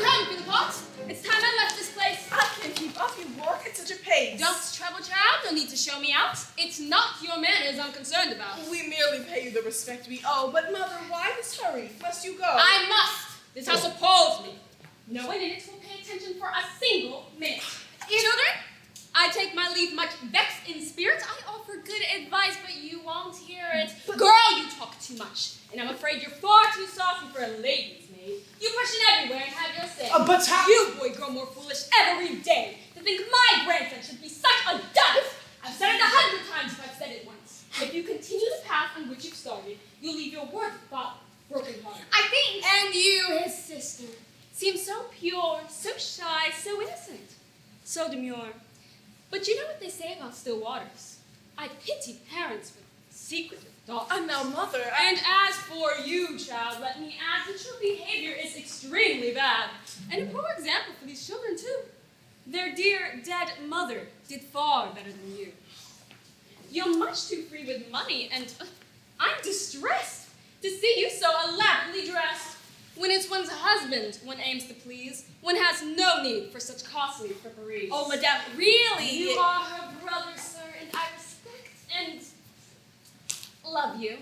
come, Philipot. It's time I left this place. I can't keep up. You walk at such a pace. Don't trouble, child. No need to show me out. It's not your manners I'm concerned about. We merely pay you the respect we owe. But, Mother, why this hurry? Must you go? I must. This house appalls me. No one in it will pay attention for a single minute. Children, I take my leave much vexed in spirit. I offer good advice, but you won't hear it. Girl, you talk too much. And I'm afraid you're far too saucy for a lady's maid. You push it everywhere and have your say. But how? You, boy, grow more foolish every day. To think my grandson should be such a dunce. I've said it 100 times if I've said it once. If you continue the path on which you've started, you'll leave your worthy father broken-hearted. I think. And you, his sister, seem so pure, so shy, so innocent, so demure. But you know what they say about still waters? I pity parents with secretive thoughts. Now, Mother, And as for you, child, let me add that your behavior is extremely bad. And a poor example for these children, too. Their dear, dead mother did far better than you. You're much too free with money, and I'm distressed to see you so elaborately dressed. When it's one's husband one aims to please, one has no need for such costly fripperies. Oh, Madame, really? You are her brother, sir, and I respect and love you.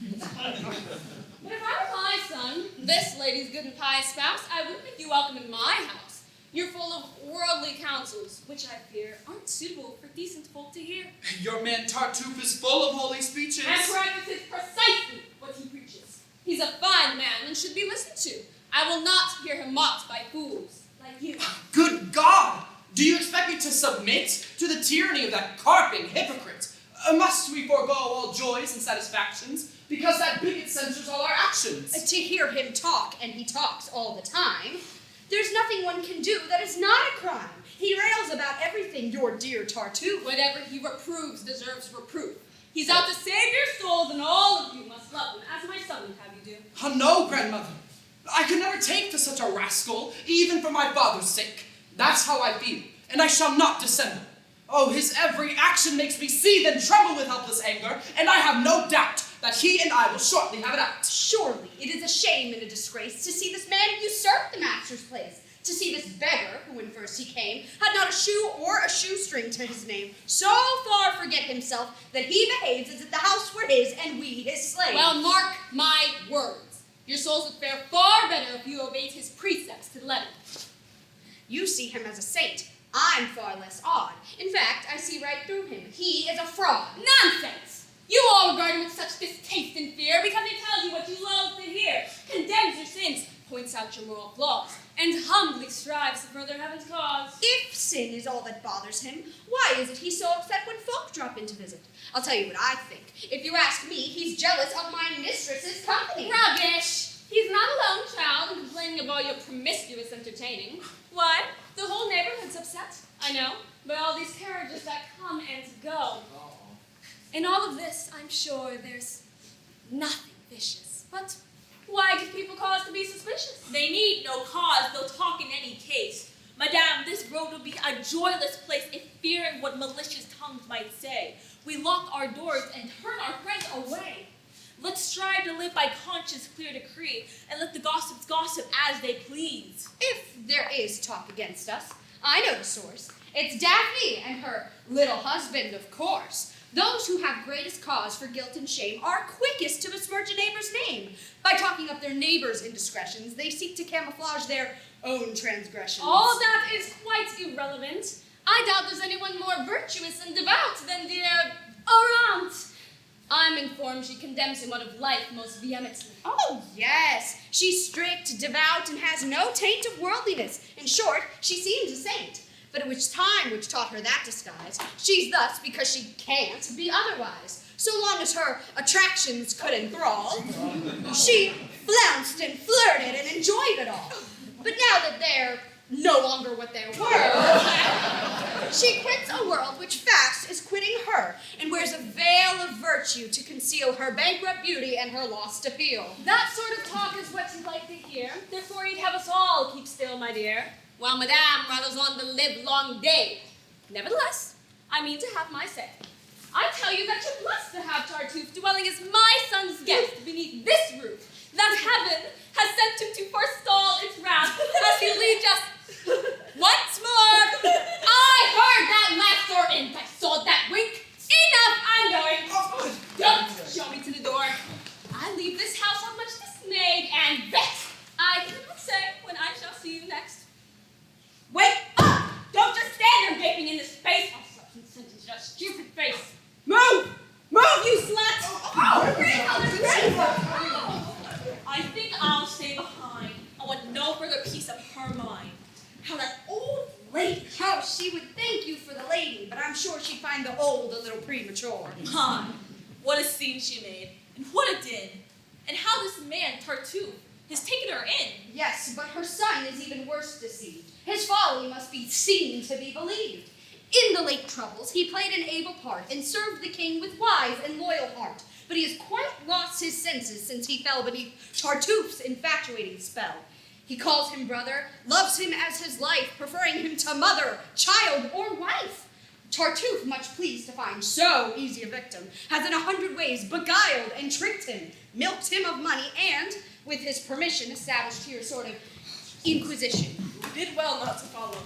But if I were my son, this lady's good and pious spouse, I would make you welcome in my house. You're full of worldly counsels, which I fear aren't suitable for decent folk to hear. Your man Tartuffe is full of holy speeches. And practices precisely what he preaches. He's a fine man and should be listened to. I will not hear him mocked by fools like you. Good God! Do you expect me to submit to the tyranny of that carping hypocrite? Must we forego all joys and satisfactions because that bigot censors all our actions? To hear him talk, and he talks all the time, there's nothing one can do that is not a crime. He rails about everything, your dear Tartuffe. Whatever he reproves deserves reproof. He's out to save your souls, and all of you must love him, as my son would have you do. Oh, no, grandmother. I could never take to such a rascal, even for my father's sake. That's how I feel, and I shall not dissemble. Oh, his every action makes me seethe and tremble with helpless anger, and I have no doubt that he and I will shortly have it out. Surely it is a shame and a disgrace to see this man usurp the master's place, to see this beggar, who when first he came, had not a shoe or a shoestring to his name, so far forget himself that he behaves as if the house were his and we his slaves. Well, mark my words. Your souls would fare far better if you obeyed his precepts to the letter. You see him as a saint. I'm far less odd. In fact, I see right through him. He is a fraud. Nonsense! You all regard him with such distaste and fear because he tells you what you loathe to hear, condemns your sins, points out your moral flaws, and humbly strives to further heaven's cause. If sin is all that bothers him, why is it he's so upset when folk drop in to visit? I'll tell you what I think. If you ask me, he's jealous of my mistress's company. Rubbish! He's not alone, child, in complaining of all your promiscuous entertaining. Why? The whole neighborhood's upset, I know, by all these carriages that come and go. In all of this, I'm sure there's nothing vicious. But why give people cause to be suspicious? They need no cause, they'll talk in any case. Madame, this road will be a joyless place if fearing what malicious tongues might say. We lock our doors and turn our friends away. Let's strive to live by conscience clear decree, and let the gossips gossip as they please. If there is talk against us, I know the source. It's Daphne and her little husband, of course. Those who have greatest cause for guilt and shame are quickest to besmirch a neighbor's name. By talking up their neighbor's indiscretions, they seek to camouflage their own transgressions. All that is quite irrelevant. I doubt there's anyone more virtuous and devout than dear our aunt. I'm informed she condemns him out of life most vehemently. Oh, yes. She's strict, devout, and has no taint of worldliness. In short, she seems a saint. But it was time which taught her that disguise. She's thus because she can't be otherwise. So long as her attractions could enthrall, she flounced and flirted and enjoyed it all. But now that they're no longer what they were, she quits a world which fast is quitting her and wears a veil of virtue to conceal her bankrupt beauty and her lost appeal. That sort of talk is what you like to hear. Therefore you'd have us all keep still, my dear, while Madame rattles on the livelong day. Nevertheless, I mean to have my say. I tell you that you're blessed to have Tartuffe dwelling as my son's guest beneath this roof, that heaven has sent him to forestall its wrath as he sure she'd find the old a little premature. My, what a scene she made, and what a din. And how this man, Tartuffe, has taken her in. Yes, but her son is even worse deceived. His folly must be seen to be believed. In the late troubles, he played an able part and served the king with wise and loyal heart. But he has quite lost his senses since he fell beneath Tartuffe's infatuating spell. He calls him brother, loves him as his life, preferring him to mother, child, or wife. Tartuffe, much pleased to find so easy a victim, has in 100 ways beguiled and tricked him, milked him of money, and, with his permission, established here a sort of inquisition. You did well not to follow.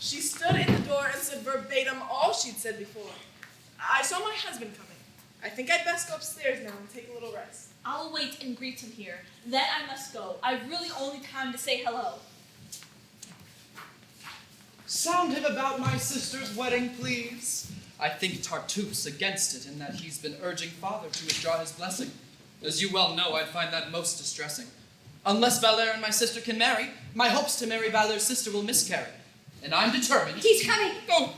She stood in the door and said verbatim all she'd said before. I saw my husband coming. I think I'd best go upstairs now and take a little rest. I'll wait and greet him here. Then I must go. I've really only time to say hello. Sound him about my sister's wedding, please. I think Tartuffe's against it in that he's been urging father to withdraw his blessing. As you well know, I'd find that most distressing. Unless Valère and my sister can marry, my hopes to marry Valère's sister will miscarry. And I'm determined... He's coming! Oh!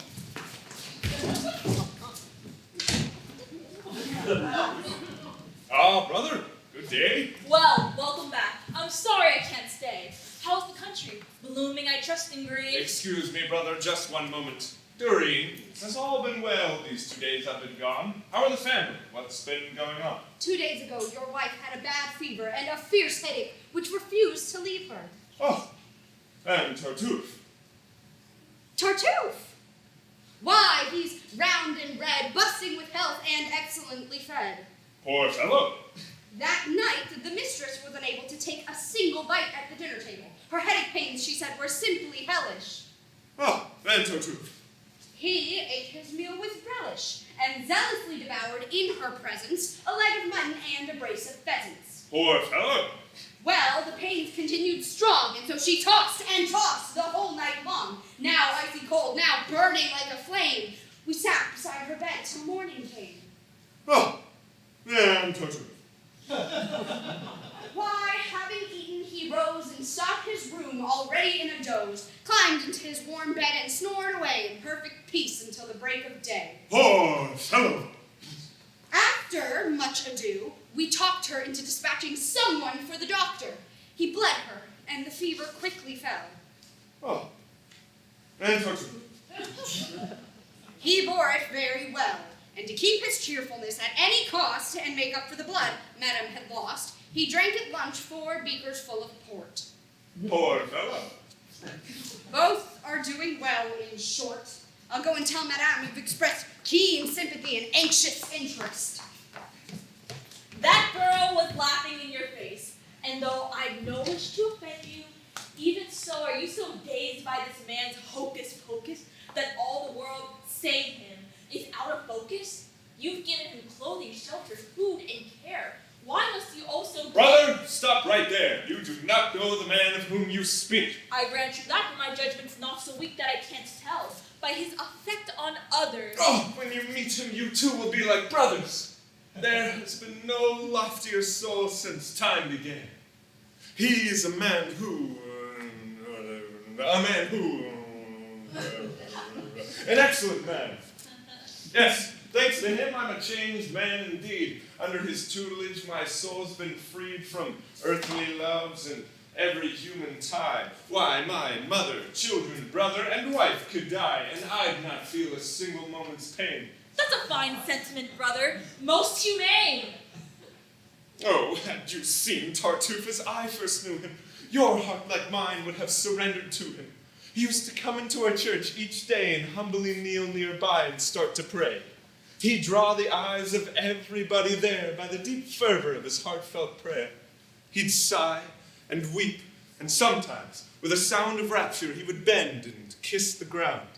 Ah, brother, good day. Well, welcome back. I'm sorry I can't stay. How's the country? Blooming, I trust, in green. Excuse me, brother, just one moment. Doreen, has all been well these 2 days I've been gone? How are the family? What's been going on? 2 days ago, your wife had a bad fever and a fierce headache, which refused to leave her. Oh, and Tartuffe. Tartuffe! Why, he's round and red, busting with health and excellently fed. Poor fellow. That night, the mistress was unable to take a single bite at the dinner table. Her headache pains, she said, were simply hellish. Oh, and Tartuffe. He ate his meal with relish, and zealously devoured in her presence a leg of mutton and a brace of pheasants. Poor fellow. Well, the pains continued strong, and so she tossed and tossed the whole night long, now icy cold, now burning like a flame. We sat beside her bed till morning came. Oh, and Tartuffe. Why, having eaten, he rose and sought his room, already in a doze, climbed into his warm bed and snored away in perfect peace until the break of day. Poor fellow. After much ado, we talked her into dispatching someone for the doctor. He bled her, and the fever quickly fell. Oh, and Tartuffe. He bore it very well, and to keep his cheerfulness at any cost and make up for the blood Madame had lost, he drank at lunch 4 beakers full of port. Poor fellow. Both are doing well, in short. I'll go and tell Madame you've expressed keen sympathy and anxious interest. That girl was laughing in your face, and though I no wish to offend you, even so are you so dazed by this man's hocus pocus that all the world, save him, is out of focus? You've given him clothing, shelter, food, and care. Why must you also... Brother, stop right there. You do not know the man of whom you speak. I grant you that, but my judgment's not so weak that I can't tell. By his effect on others... Oh, when you meet him, you two will be like brothers. There has been no loftier soul since time began. He is a man who... an excellent man. Yes, thanks to him, I'm a changed man indeed. Under his tutelage, my soul's been freed from earthly loves and every human tie. Why, my mother, children, brother, and wife could die, and I'd not feel a single moment's pain. That's a fine sentiment, brother. Most humane. Oh, had you seen Tartuffe as I first knew him, your heart, like mine, would have surrendered to him. He used to come into our church each day and humbly kneel nearby and start to pray. He'd draw the eyes of everybody there by the deep fervor of his heartfelt prayer. He'd sigh and weep, and sometimes, with a sound of rapture, he would bend and kiss the ground.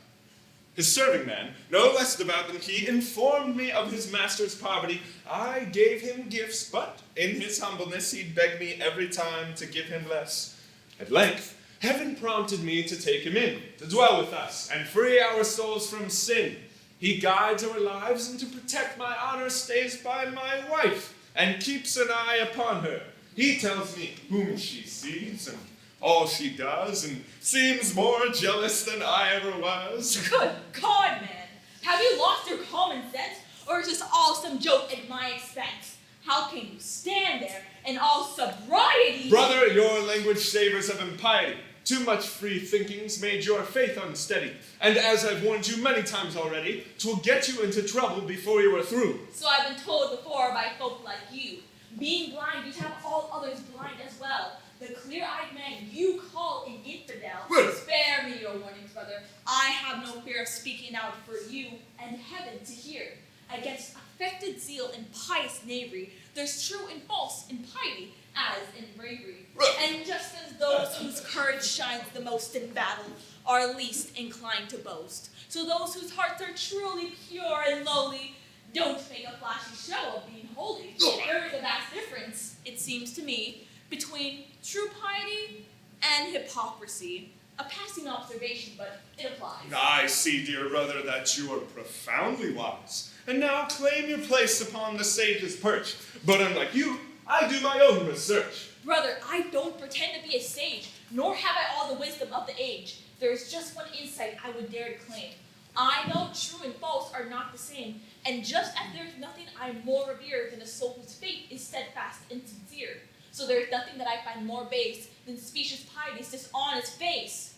His serving man, no less devout than he, informed me of his master's poverty. I gave him gifts, but in his humbleness he'd beg me every time to give him less. At length, heaven prompted me to take him in, to dwell with us, and free our souls from sin. He guides our lives, and to protect my honor stays by my wife, and keeps an eye upon her. He tells me whom she sees, and all she does, and seems more jealous than I ever was. Good God, man. Have you lost your common sense, or is this all some joke at my expense? How can you stand there in all sobriety? Brother, your language savors of impiety. Too much free thinking's made your faith unsteady. And as I've warned you many times already, 'twill get you into trouble before you are through. So I've been told before by folk like you. Being blind, you have all others blind as well. The clear-eyed man you call an infidel. Well. Spare me your warnings, brother. I have no fear of speaking out for you and heaven to hear. Against affected zeal and pious knavery, there's true and false in piety as in bravery. And just as those whose courage shines the most in battle are least inclined to boast, so those whose hearts are truly pure and lowly don't make a flashy show of being holy. There is a vast difference, it seems to me, between true piety and hypocrisy. A passing observation, but it applies. I see, dear brother, that you are profoundly wise, and now claim your place upon the sage's perch. But unlike you, I do my own research. Brother, I don't pretend to be a sage, nor have I all the wisdom of the age. There is just one insight I would dare to claim. I know true and false are not the same, and just as there is nothing I more revere than a soul whose faith is steadfast and sincere, so there is nothing that I find more base than specious piety's dishonest face.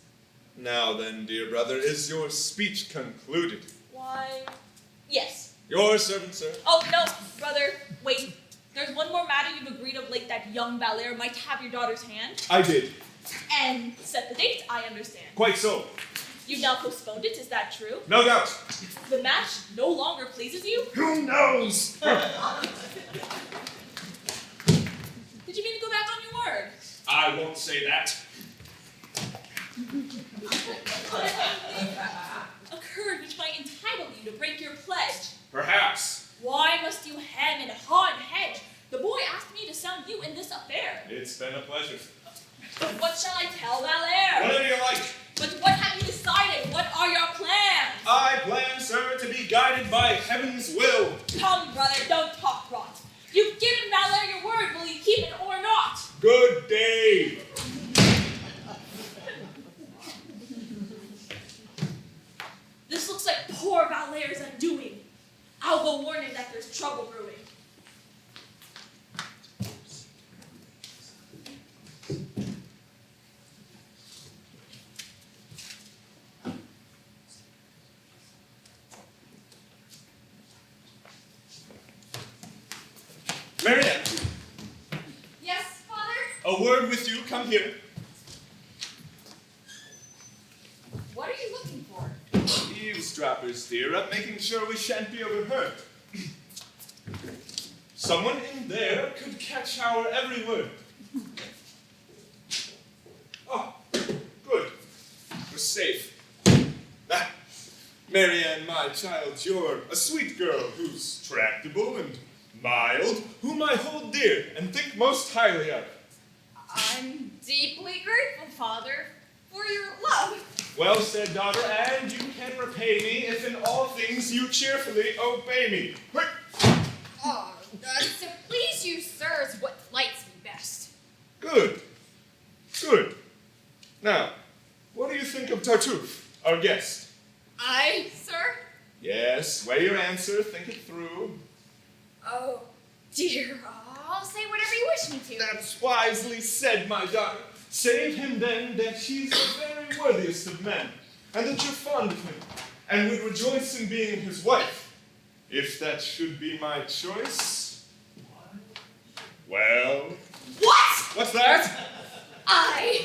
Now then, dear brother, is your speech concluded? Why, yes. Your servant, sir. Oh, no, brother, wait. There's one more matter you've agreed of late that young Valere might have your daughter's hand. I did. And set the date, I understand. Quite so. You've now postponed it, is that true? No doubt. The match no longer pleases you? Who knows? Did you mean to go back on your word? I won't say that. Occurred which might entitle you to break your pledge. Perhaps. Why must you hem and haw and hedge? The boy asked me to sound you in this affair. It's been a pleasure. But what shall I tell Valere? Whatever you like. But what have you decided? What are your plans? I plan, sir, to be guided by heaven's will. Come, brother, don't talk rot. You've given Valere your word. Will you keep it or not? Good day. This looks like poor Valere's undoing. I'll go warn him that there's trouble brewing. Marianne, Yes, Father? a word with you. Come here. What are you looking for? Eavesdroppers, dear, up making sure we shan't be overheard. Someone in there could catch our every word. Oh, good. We're safe. Ah, Marianne, my child, you're a sweet girl who's tractable and mild, whom I hold dear and think most highly of. I'm deeply grateful, Father, for your love. Well said, daughter, and you can repay me if in all things you cheerfully obey me. Quick! Oh, so please you, sir, is what lights me best. Good. Good. Now, what do you think of Tartuffe, our guest? I, sir? Yes, weigh your answer, think it through. Oh, dear. I'll say whatever you wish me to. That's wisely said, my daughter. Save him then that he's the very worthiest of men, and that you're fond of him, and would rejoice in being his wife. If that should be my choice. Well. What? What's that?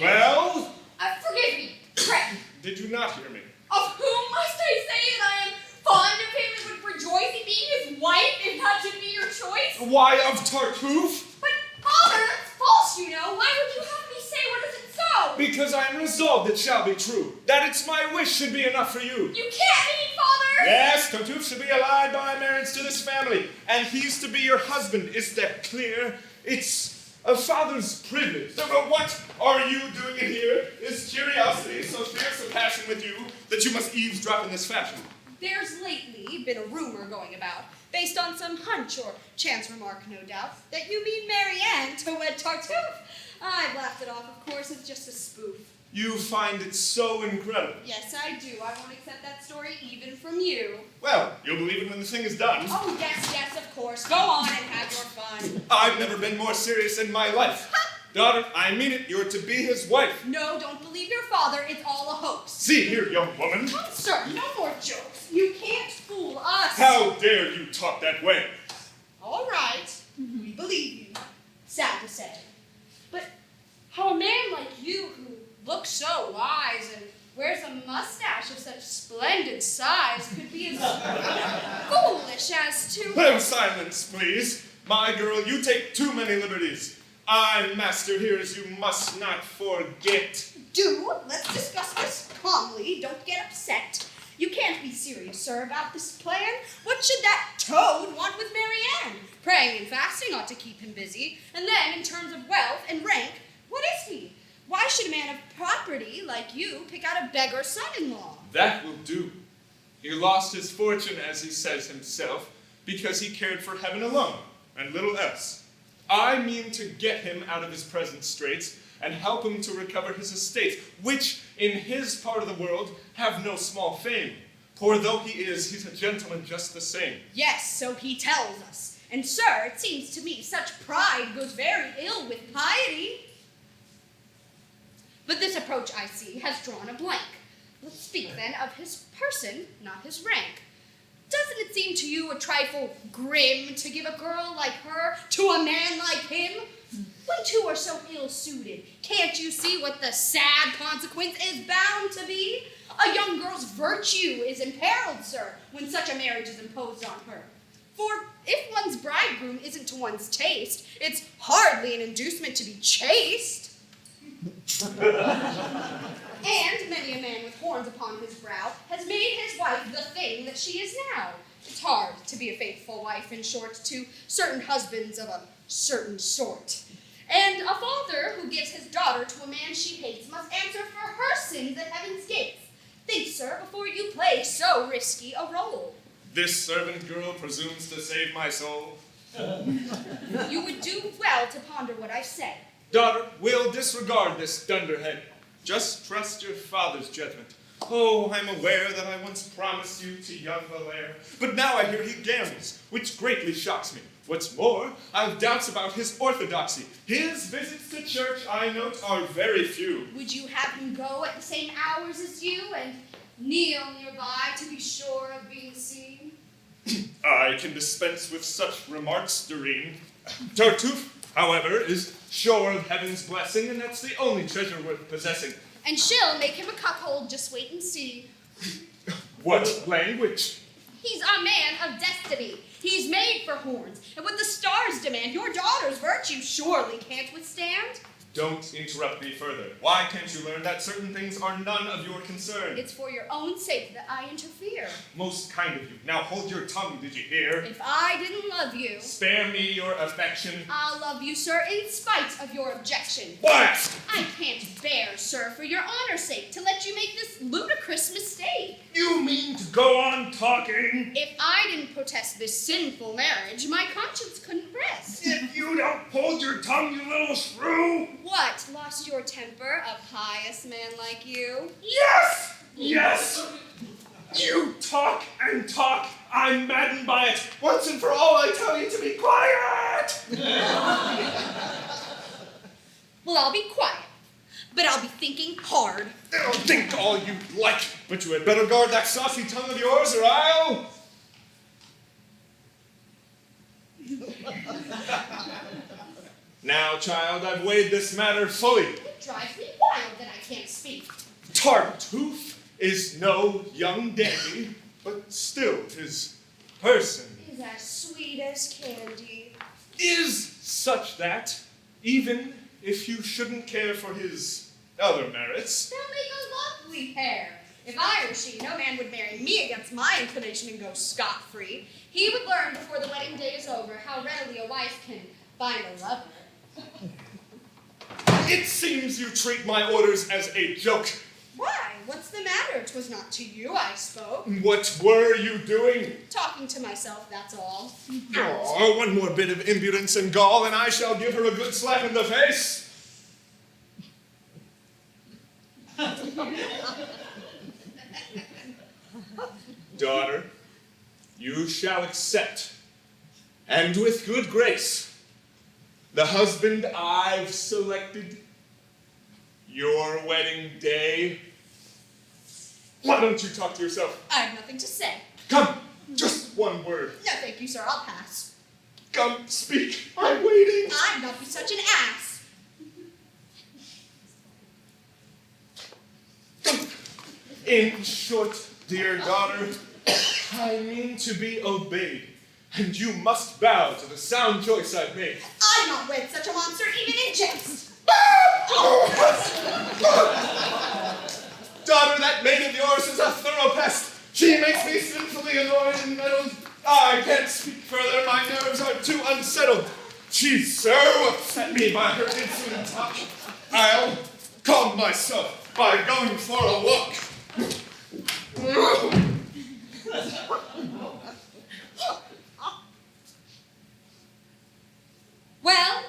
Well? Forgive me, pray. Did you not hear me? Of whom must I say that I am fond of him and would rejoice in being his wife if that should be your choice? Why of Tartuffe? But, Father, that's false, you know. Why would you have me say what isn't so? Because I am resolved it shall be true. That it's my wish should be enough for you. You can't mean, Father! Yes, Tartuffe should be allied by marriage to this family, and he's to be your husband. Is that clear? It's a father's privilege. So, but what are you doing in here? Is curiosity so fierce a passion with you that you must eavesdrop in this fashion? There's lately been a rumor going about, based on some hunch or chance remark, no doubt, that you mean Marianne to wed Tartuffe. I've laughed it off, of course, as just a spoof. You find it so incredible. Yes, I do. I won't accept that story even from you. Well, you'll believe it when the thing is done. Oh, yes, of course. Go on and have your fun. I've never been more serious in my life. Daughter, I mean it. You're to be his wife. No, don't believe your father. It's all a hoax. See here, young woman. Come, sir, no more jokes. You can't fool us. How dare you talk that way? All right, we believe you. Sad to say. But how a man like you, who looks so wise and wears a mustache of such splendid size, could be as foolish as to... No silence, please. My girl, you take too many liberties. I'm master here, as you must not forget. Let's discuss this calmly. Don't get upset. You can't be serious, sir, about this plan. What should that toad want with Marianne? Praying and fasting ought to keep him busy. And then, in terms of wealth and rank, what is he? Why should a man of property like you pick out a beggar son-in-law? That will do. He lost his fortune, as he says himself, because he cared for heaven alone, and little else. I mean to get him out of his present straits and help him to recover his estates, which, in his part of the world, have no small fame. Poor though he is, he's a gentleman just the same. Yes, so he tells us. And, sir, it seems to me such pride goes very ill with piety. But this approach, I see, has drawn a blank. Let's speak, then, of his person, not his rank. Doesn't it seem to you a trifle grim to give a girl like her to a man like him? When two are so ill-suited, can't you see what the sad consequence is bound to be? A young girl's virtue is imperiled, sir, when such a marriage is imposed on her. For if one's bridegroom isn't to one's taste, it's hardly an inducement to be chaste. And many a man with horns upon his brow has made his wife the thing that she is now. It's hard to be a faithful wife, in short, to certain husbands of a certain sort. And a father who gives his daughter to a man she hates must answer for her sins at heaven's gates. Think, sir, before you play so risky a role. This servant girl presumes to save my soul. You would do well to ponder what I say. Daughter, we'll disregard this dunderhead. Just trust your father's judgment. Oh, I'm aware that I once promised you to young Valere, but now I hear he gambles, which greatly shocks me. What's more, I've doubts about his orthodoxy. His visits to church, I note, are very few. Would you have him go at the same hours as you and kneel nearby to be sure of being seen? I can dispense with such remarks, Doreen. Tartuffe, however, is sure of heaven's blessing, and that's the only treasure worth possessing. And she'll make him a cuckold, just wait and see. What language? He's a man of destiny. He's made for horns, and what the stars demand, your daughter's virtue surely can't withstand. Don't interrupt me further. Why can't you learn that certain things are none of your concern? It's for your own sake that I interfere. Most kind of you. Now hold your tongue, did you hear? If I didn't love you, Spare me your affection. I'll love you, sir, in spite of your objection. What? I can't bear, sir, for your honor's sake, to let you make this ludicrous mistake. You mean to go on talking? If I didn't protest this sinful marriage, my conscience couldn't rest. If you don't hold your tongue, you little shrew! What, lost your temper, a pious man like you? Yes! Yes! You talk and talk. I'm maddened by it. Once and for all, I tell you to be quiet! Well, I'll be quiet, but I'll be thinking hard. Think all you like, but you had better guard that saucy tongue of yours, or I'll... Now, child, I've weighed this matter fully. It drives me wild that I can't speak. Tartuffe is no young dandy, but still his person Is as sweet as candy. is such that, even if you shouldn't care for his other merits, They'll make a lovely pair. If I were she, no man would marry me against my inclination and go scot-free. He would learn before the wedding day is over how readily a wife can find a lover. it seems you treat my orders as a joke. Why? What's the matter? 'Twas not to you I spoke. What were you doing? Talking to myself, that's all. Oh, one more bit of impudence and gall, and I shall give her a good slap in the face. Daughter, you shall accept, and with good grace, the husband I've selected, your wedding day. Why don't you talk to yourself? I have nothing to say. Come, just one word. No, thank you, sir. I'll pass. Come, speak. I'm waiting. I'd not be such an ass. In short, dear daughter, I mean to be obeyed, and you must bow to the sound choice I've made. I'd not wed such a monster even in jest. Daughter, that maid of yours is a thorough pest. She makes me sinfully annoyed and meddled. I can't speak further, my nerves are too unsettled. She so upset me by her insolent talk. I'll calm myself by going for a walk. Well,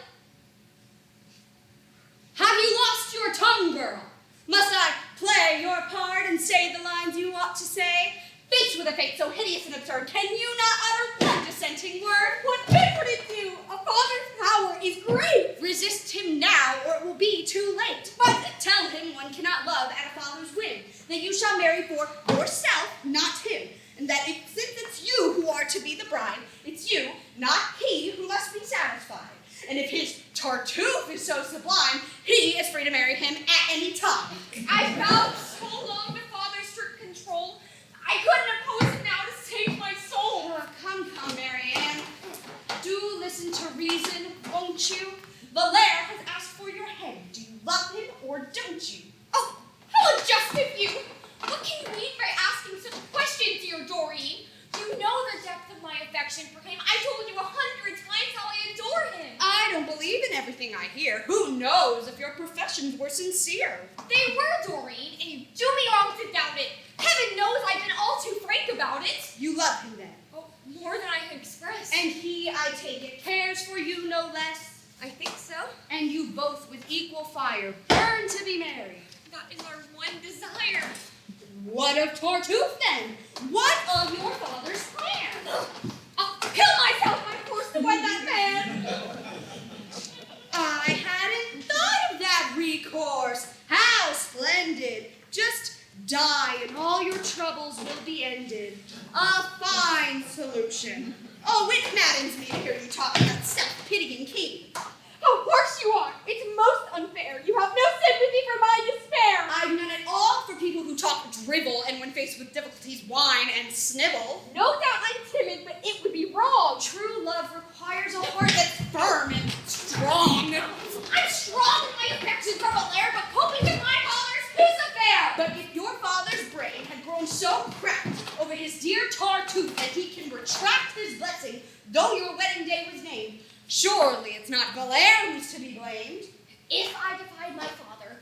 have you lost your tongue, girl? Must I play your part and say the lines you ought to say? Fates with a fate so hideous and absurd, can you not utter one dissenting word? What good would it do? A father's power is great. Resist him now, or it will be too late. But tell him one cannot love at a father's whim, that you shall marry for yourself, not him, and that since it's you who are to be the bride, it's you, not he, who must be satisfied. And if his Tartuffe is so sublime, he is free to marry him at any time. I vowed so long to father's strict control. I couldn't oppose it now to save my soul. Oh, come, Marianne. Do listen to reason, won't you? Valere has asked for your hand. Do you love him or don't you? Oh, how unjust of you! What can you mean by asking such questions, dear Doreen? You know the depth of my affection for him. I told you 100 times how I adore him. I don't believe in everything I hear. Who knows if your professions were sincere? They were, Doreen, and you do me wrong to doubt it. Heaven knows I've been all too frank about it. You love him then. Oh, more than I can express. And he, I take it, cares for you no less. I think so. And you both with equal fire burn to be married. That is our one desire. What of Tartuffe then? What of your father's plan? I'll kill myself if I'm forced to wed that man. I hadn't thought of that recourse. How splendid. Just die and all your troubles will be ended. A fine solution. Oh, it maddens me to hear you talk about self-pitying king. How harsh you are! It's most unfair. You have no sympathy for my despair. I've none at all for people who talk drivel and when faced with difficulties whine and snivel. No doubt I'm timid, but it would be wrong. True love requires a heart that's firm and strong. I'm strong in my affections for Valere, but coping with my father's his affair. But if your father's brain had grown so cracked over his dear Tartuffe that he can retract his blessing, though your wedding day was named, surely it's not Valere who's to be blamed. If I defied my father,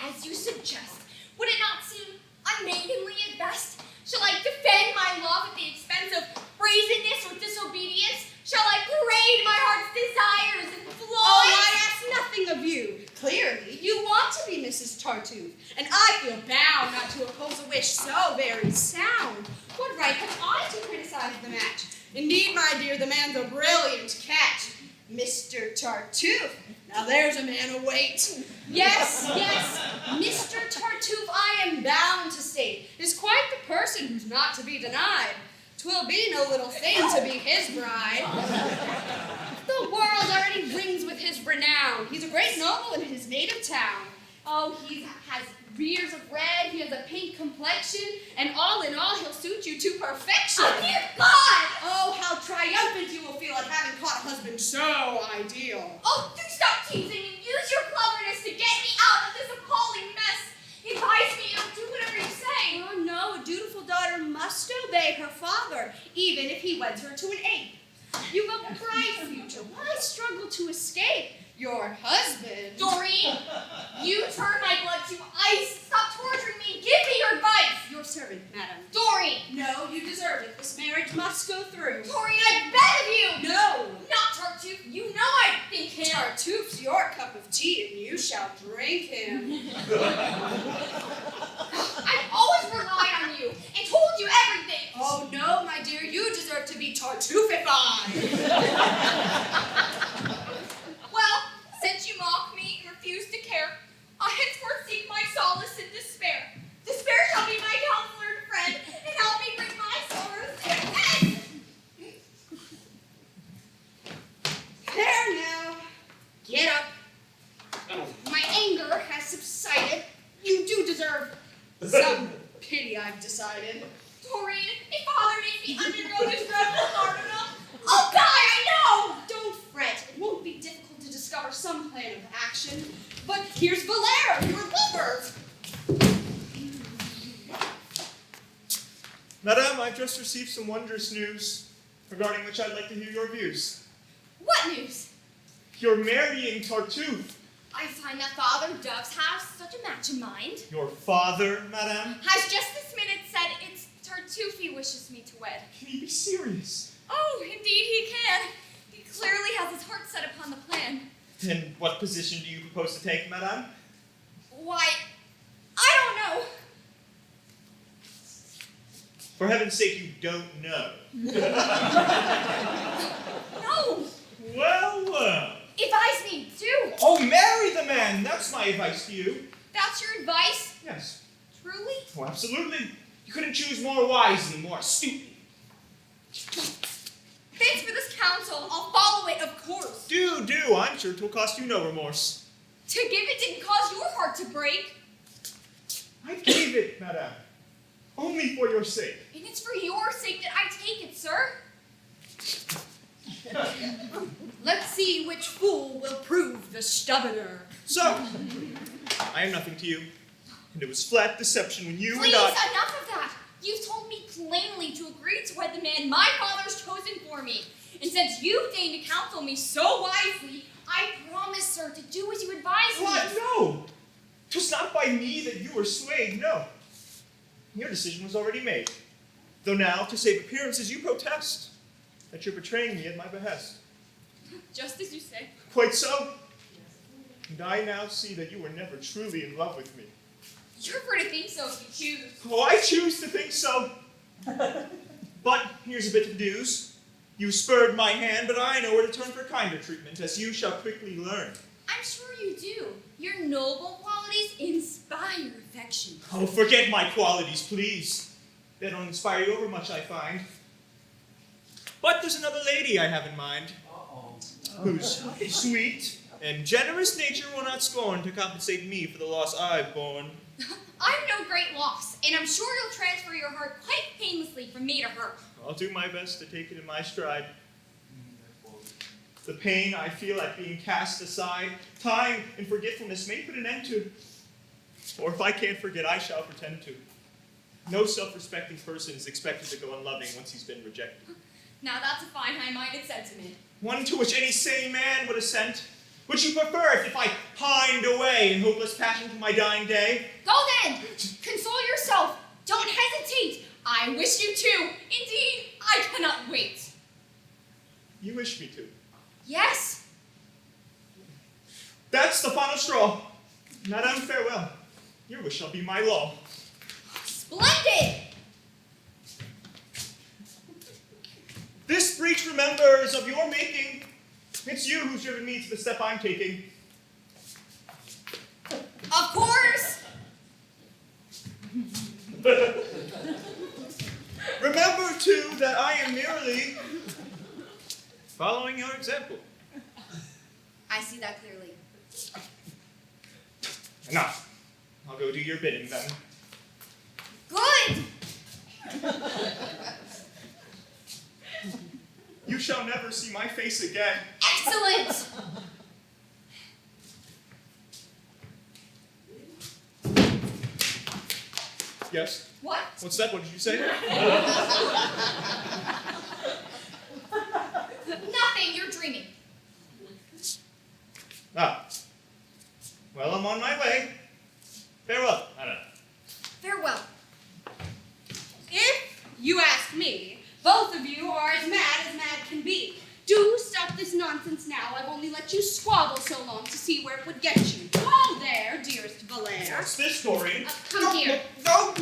as you suggest, would it not seem unmaidenly at best? Shall I defend my love at the expense of brazenness or disobedience? Shall I parade my heart's desires and flaws? Oh, I ask nothing of you. Clearly, you want to be Mrs. Tartuffe, and I feel bound not to oppose a wish so very sound. What right have I to criticize the match? Indeed, my dear, the man's a brilliant catch. Mr. Tartuffe. Now there's a man await. Yes, Mr. Tartuffe, I am bound to state, is quite the person who's not to be denied. 'Twill be no little thing to be his bride. The world already rings with his renown. He's a great noble in his native town. Oh, he has beards of red, he has a pink complexion, and all in all, he'll suit you to perfection. Oh, dear God! Oh, how triumphant you will feel at having caught a husband so ideal. Oh, do stop teasing and use your cleverness to get me out of this appalling mess. Advise me, I'll do whatever you say. Oh, no, a dutiful daughter must obey her father, even if he weds her to an ape. You've a bright future. Why struggle to escape your husband? Doreen, you turn my blood to ice. Stop torturing me and give me your advice. Your servant, madam. Doreen! No, you deserve it. This marriage must go through. Doreen, I beg of you! No! Not Tartuffe. You know I think him. Tartuffe's your cup of tea, and you shall drink him. Some pity, I've decided. Doreen, if Father makes me undergo this dreadful martyrdom, oh God, I know! Don't fret. It won't be difficult to discover some plan of action. But here's Valere, your lover. Madame, I've just received some wondrous news, regarding which I'd like to hear your views. What news? You're marrying Tartuffe. I find that Father does have such a match in mind. Your father, Madame? Has just this minute said it's Tartuffe he wishes me to wed. Can he be serious? Oh, indeed he can. He clearly has his heart set upon the plan. Then what position do you propose to take, Madame? Why, I don't know. For heaven's sake, you don't know. No, Well. advise me, do. Oh, marry the man! That's my advice to you. That's your advice? Yes. Truly? Oh, absolutely. You couldn't choose more wisely, more astutely. Thanks for this counsel. I'll follow it, of course. Do. I'm sure 'twill cost you no remorse. To give it didn't cause your heart to break. I gave it, Madame. Only for your sake. And it's for your sake that I take it, sir. Let's see which fool will prove the stubborner. So, I am nothing to you. And it was flat deception when you Please, and I... enough of that. You've told me plainly to agree to wed the man my father's chosen for me. And since you deigned to counsel me so wisely, I promise, sir, to do as you advise me. What? No! 'Twas not by me that you were swayed, no. Your decision was already made. Though now, to save appearances, you protest that you're betraying me at my behest. Just as you say. Quite so. And I now see that you were never truly in love with me. You're free to think so if you choose. Oh, I choose to think so. But here's a bit of news. You spurred my hand, but I know where to turn for kinder treatment, as you shall quickly learn. I'm sure you do. Your noble qualities inspire affection. Oh, forget my qualities, please. They don't inspire you overmuch, I find. But there's another lady I have in mind, whose sweet and generous nature will not scorn to compensate me for the loss I've borne. I'm no great loss, and I'm sure you'll transfer your heart quite painlessly from me to her. I'll do my best to take it in my stride. The pain I feel at being cast aside, time and forgetfulness may put an end to. Or if I can't forget, I shall pretend to. No self-respecting person is expected to go unloving once he's been rejected. Now that's a fine, high-minded sentiment. One to which any sane man would assent. Would you prefer it if I pined away in hopeless passion to my dying day? Go then! Console yourself! Don't hesitate! I wish you to! Indeed, I cannot wait! You wish me to. Yes? That's the final straw. Madame, farewell. Your wish shall be my law. Splendid! This breach, remember, is of your making. It's you who's driven me to the step I'm taking. Of course! Remember, too, that I am merely following your example. I see that clearly. Enough. I'll go do your bidding, then. Good! You shall never see my face again. Excellent! Yes? What? What's that? What did you say? Nothing, you're dreaming. Ah. Well, I'm on my way. Farewell, Madame. Farewell. If you ask me, both of you are as mad can be. Do stop this nonsense now. I've only let you squabble so long to see where it would get you. Come there, dearest Valere. What's this, Doreen? Come here. No.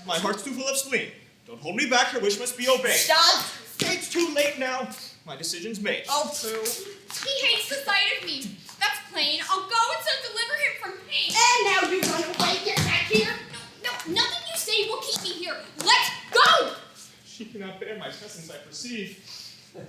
My heart's too full of spleen. Don't hold me back. Your wish must be obeyed. Stop. It's too late now. My decision's made. Oh, pooh. He hates the sight of me. That's plain. I'll go and so deliver him from pain. And now you run away. Get back here. No, nothing you say will keep me here. Let's go! She cannot bear my presence, I perceive.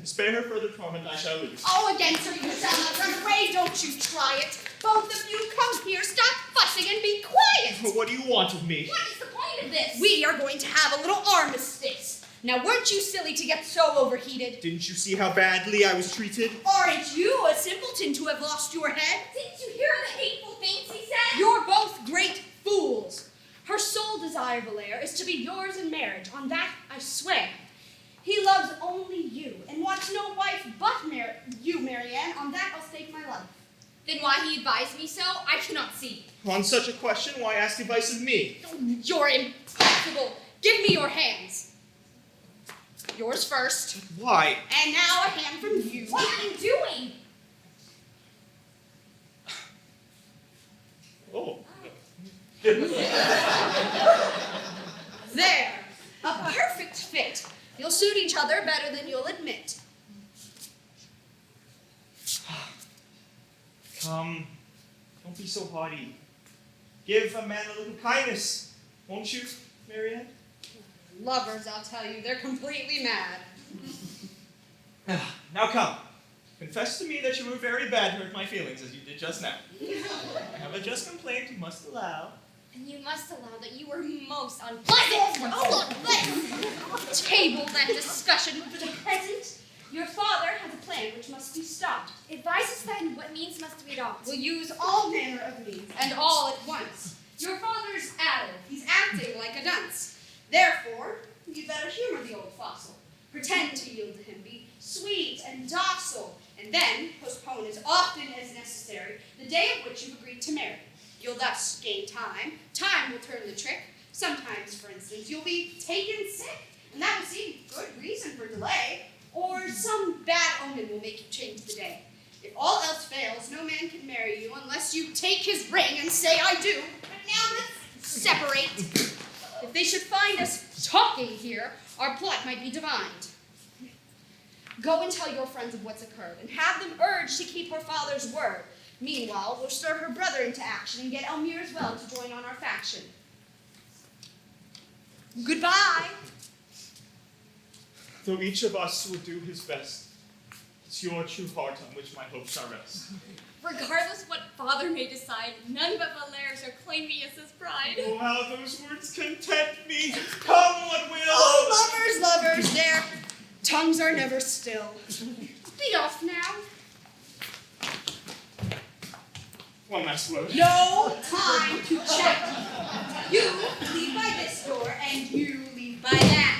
Spare her further torment, I shall lose. Oh, again, sir, you shall not run away. Don't you try it. Both of you come here. Stop fussing and be quiet. What do you want of me? What is the point of this? We are going to have a little armistice. Now, weren't you silly to get so overheated? Didn't you see how badly I was treated? Aren't you a simpleton to have lost your head? Didn't you hear the hateful things he said? You're both great fools. Her sole desire, Valere, is to be yours in marriage. On that I swear. He loves only you and wants no wife but you, Marianne. On that I'll stake my life. Then why he advised me so, I cannot see. On such a question, why ask advice of me? You're impossible. Give me your hands. Yours first. Why? And now a hand from you. What are you doing? Oh. There. A perfect fit. You'll suit each other better than you'll admit. Come, don't be so haughty. Give a man a little kindness, won't you, Marianne? Lovers, I'll tell you, they're completely mad. Now come, confess to me that you were very bad to hurt my feelings as you did just now. I have a just complaint you must allow. And you must allow that you were most unpleasant. Oh, let's table that discussion for the present. Your father has a plan which must be stopped. Advise us then what means must we adopt. We'll use all manner of means, and all at once. Your father's addled. He's acting like a dunce. Therefore, you'd better humor the old fossil. Pretend to yield to him. Be sweet and docile. And then postpone as often as necessary the day of which you've agreed to marry. You'll thus gain time. Time will turn the trick. Sometimes, for instance, you'll be taken sick, and that will seem good reason for delay. Or some bad omen will make you change the day. If all else fails, no man can marry you unless you take his ring and say, I do. But now let's separate. If they should find us talking here, our plot might be divined. Go and tell your friends of what's occurred, and have them urged to keep her father's word. Meanwhile, we'll stir her brother into action and get Elmire as well to join on our faction. Goodbye. Though each of us will do his best, it's your true heart on which my hopes are rest. Regardless what father may decide, none but Valere shall claim me as his bride. Oh, how those words content me. Come what will. Oh, lovers, their tongues are never still. Be off now. One last word. No time to chat. You leave by this door, and you leave by that.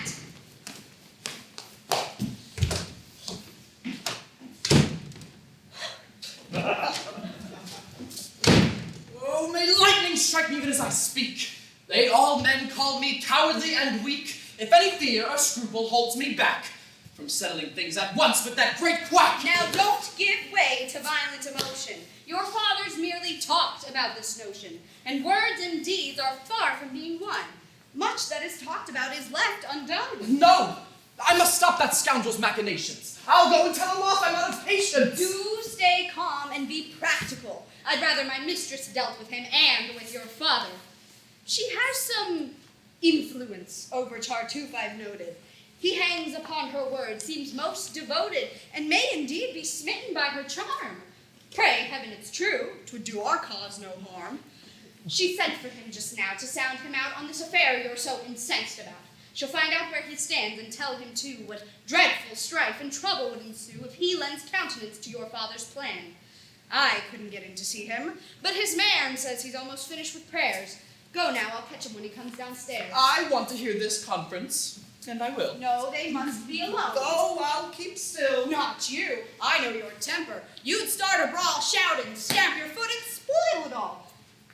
Oh, may lightning strike me even as I speak. They all men call me cowardly and weak. If any fear or scruple holds me back from settling things at once with that great quack. Now don't give way to violent emotion. Your fathers merely talked about this notion, and words and deeds are far from being one. Much that is talked about is left undone. No! I must stop that scoundrel's machinations. I'll go and tell him off. I'm out of patience. Do stay calm and be practical. I'd rather my mistress dealt with him and with your father. She has some influence over Tartuffe, I've noted. He hangs upon her word, seems most devoted, and may indeed be smitten by her charm. Pray, heaven it's true, 'twould do our cause no harm. She sent for him just now to sound him out on this affair you're so incensed about. She'll find out where he stands and tell him, too, what dreadful strife and trouble would ensue if he lends countenance to your father's plan. I couldn't get in to see him, but his man says he's almost finished with prayers. Go now, I'll catch him when he comes downstairs. I want to hear this conference, and I will. No, they must be alone. Oh, I'll keep still. Not you. I know your temper. You'd start a brawl shouting, stamp your foot, and spoil it all.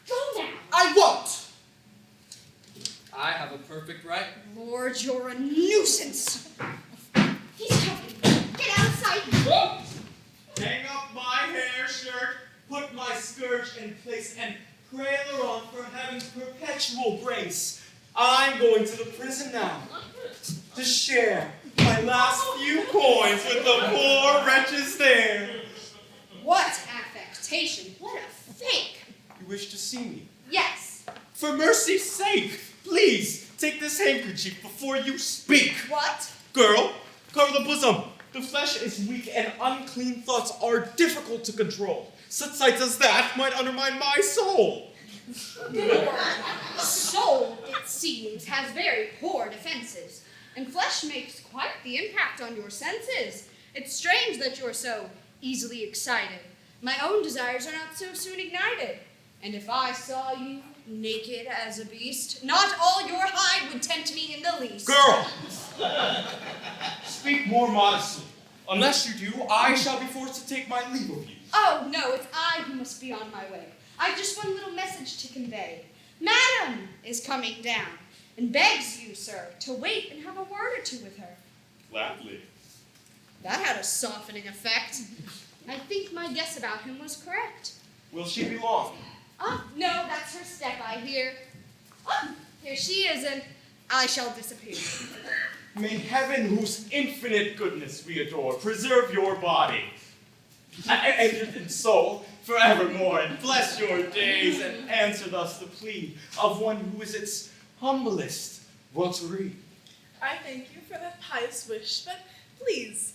Go now. I won't. I have a perfect right. Lord, you're a nuisance. He's coming. Get out of sight. Whoa! Hang up my hair shirt, put my scourge in place, and pray on for having perpetual grace. I'm going to the prison now to share my last few coins with the poor wretches there. What affectation. What a fake. You wish to see me? Yes. For mercy's sake, please take this handkerchief before you speak. What? Girl, cover the bosom. The flesh is weak and unclean thoughts are difficult to control. Such sights as that might undermine my soul. Soul, it seems, has very poor defenses, and flesh makes quite the impact on your senses. It's strange that you're so easily excited. My own desires are not so soon ignited. And if I saw you naked as a beast, not all your hide would tempt me in the least. Girl! Speak more modestly. Unless you do, I shall be forced to take my leave of you. Oh, no, it's I who must be on my way. I've just one little message to convey. Madam is coming down, and begs you, sir, to wait and have a word or two with her. Gladly. That had a softening effect. I think my guess about him was correct. Will she be long? Oh, no, that's her step, I hear. Oh, here she is, and I shall disappear. May heaven, whose infinite goodness we adore, preserve your body and soul forevermore, and bless your days, and answer thus the plea of one who is its humblest votary. I thank you for that pious wish, but please,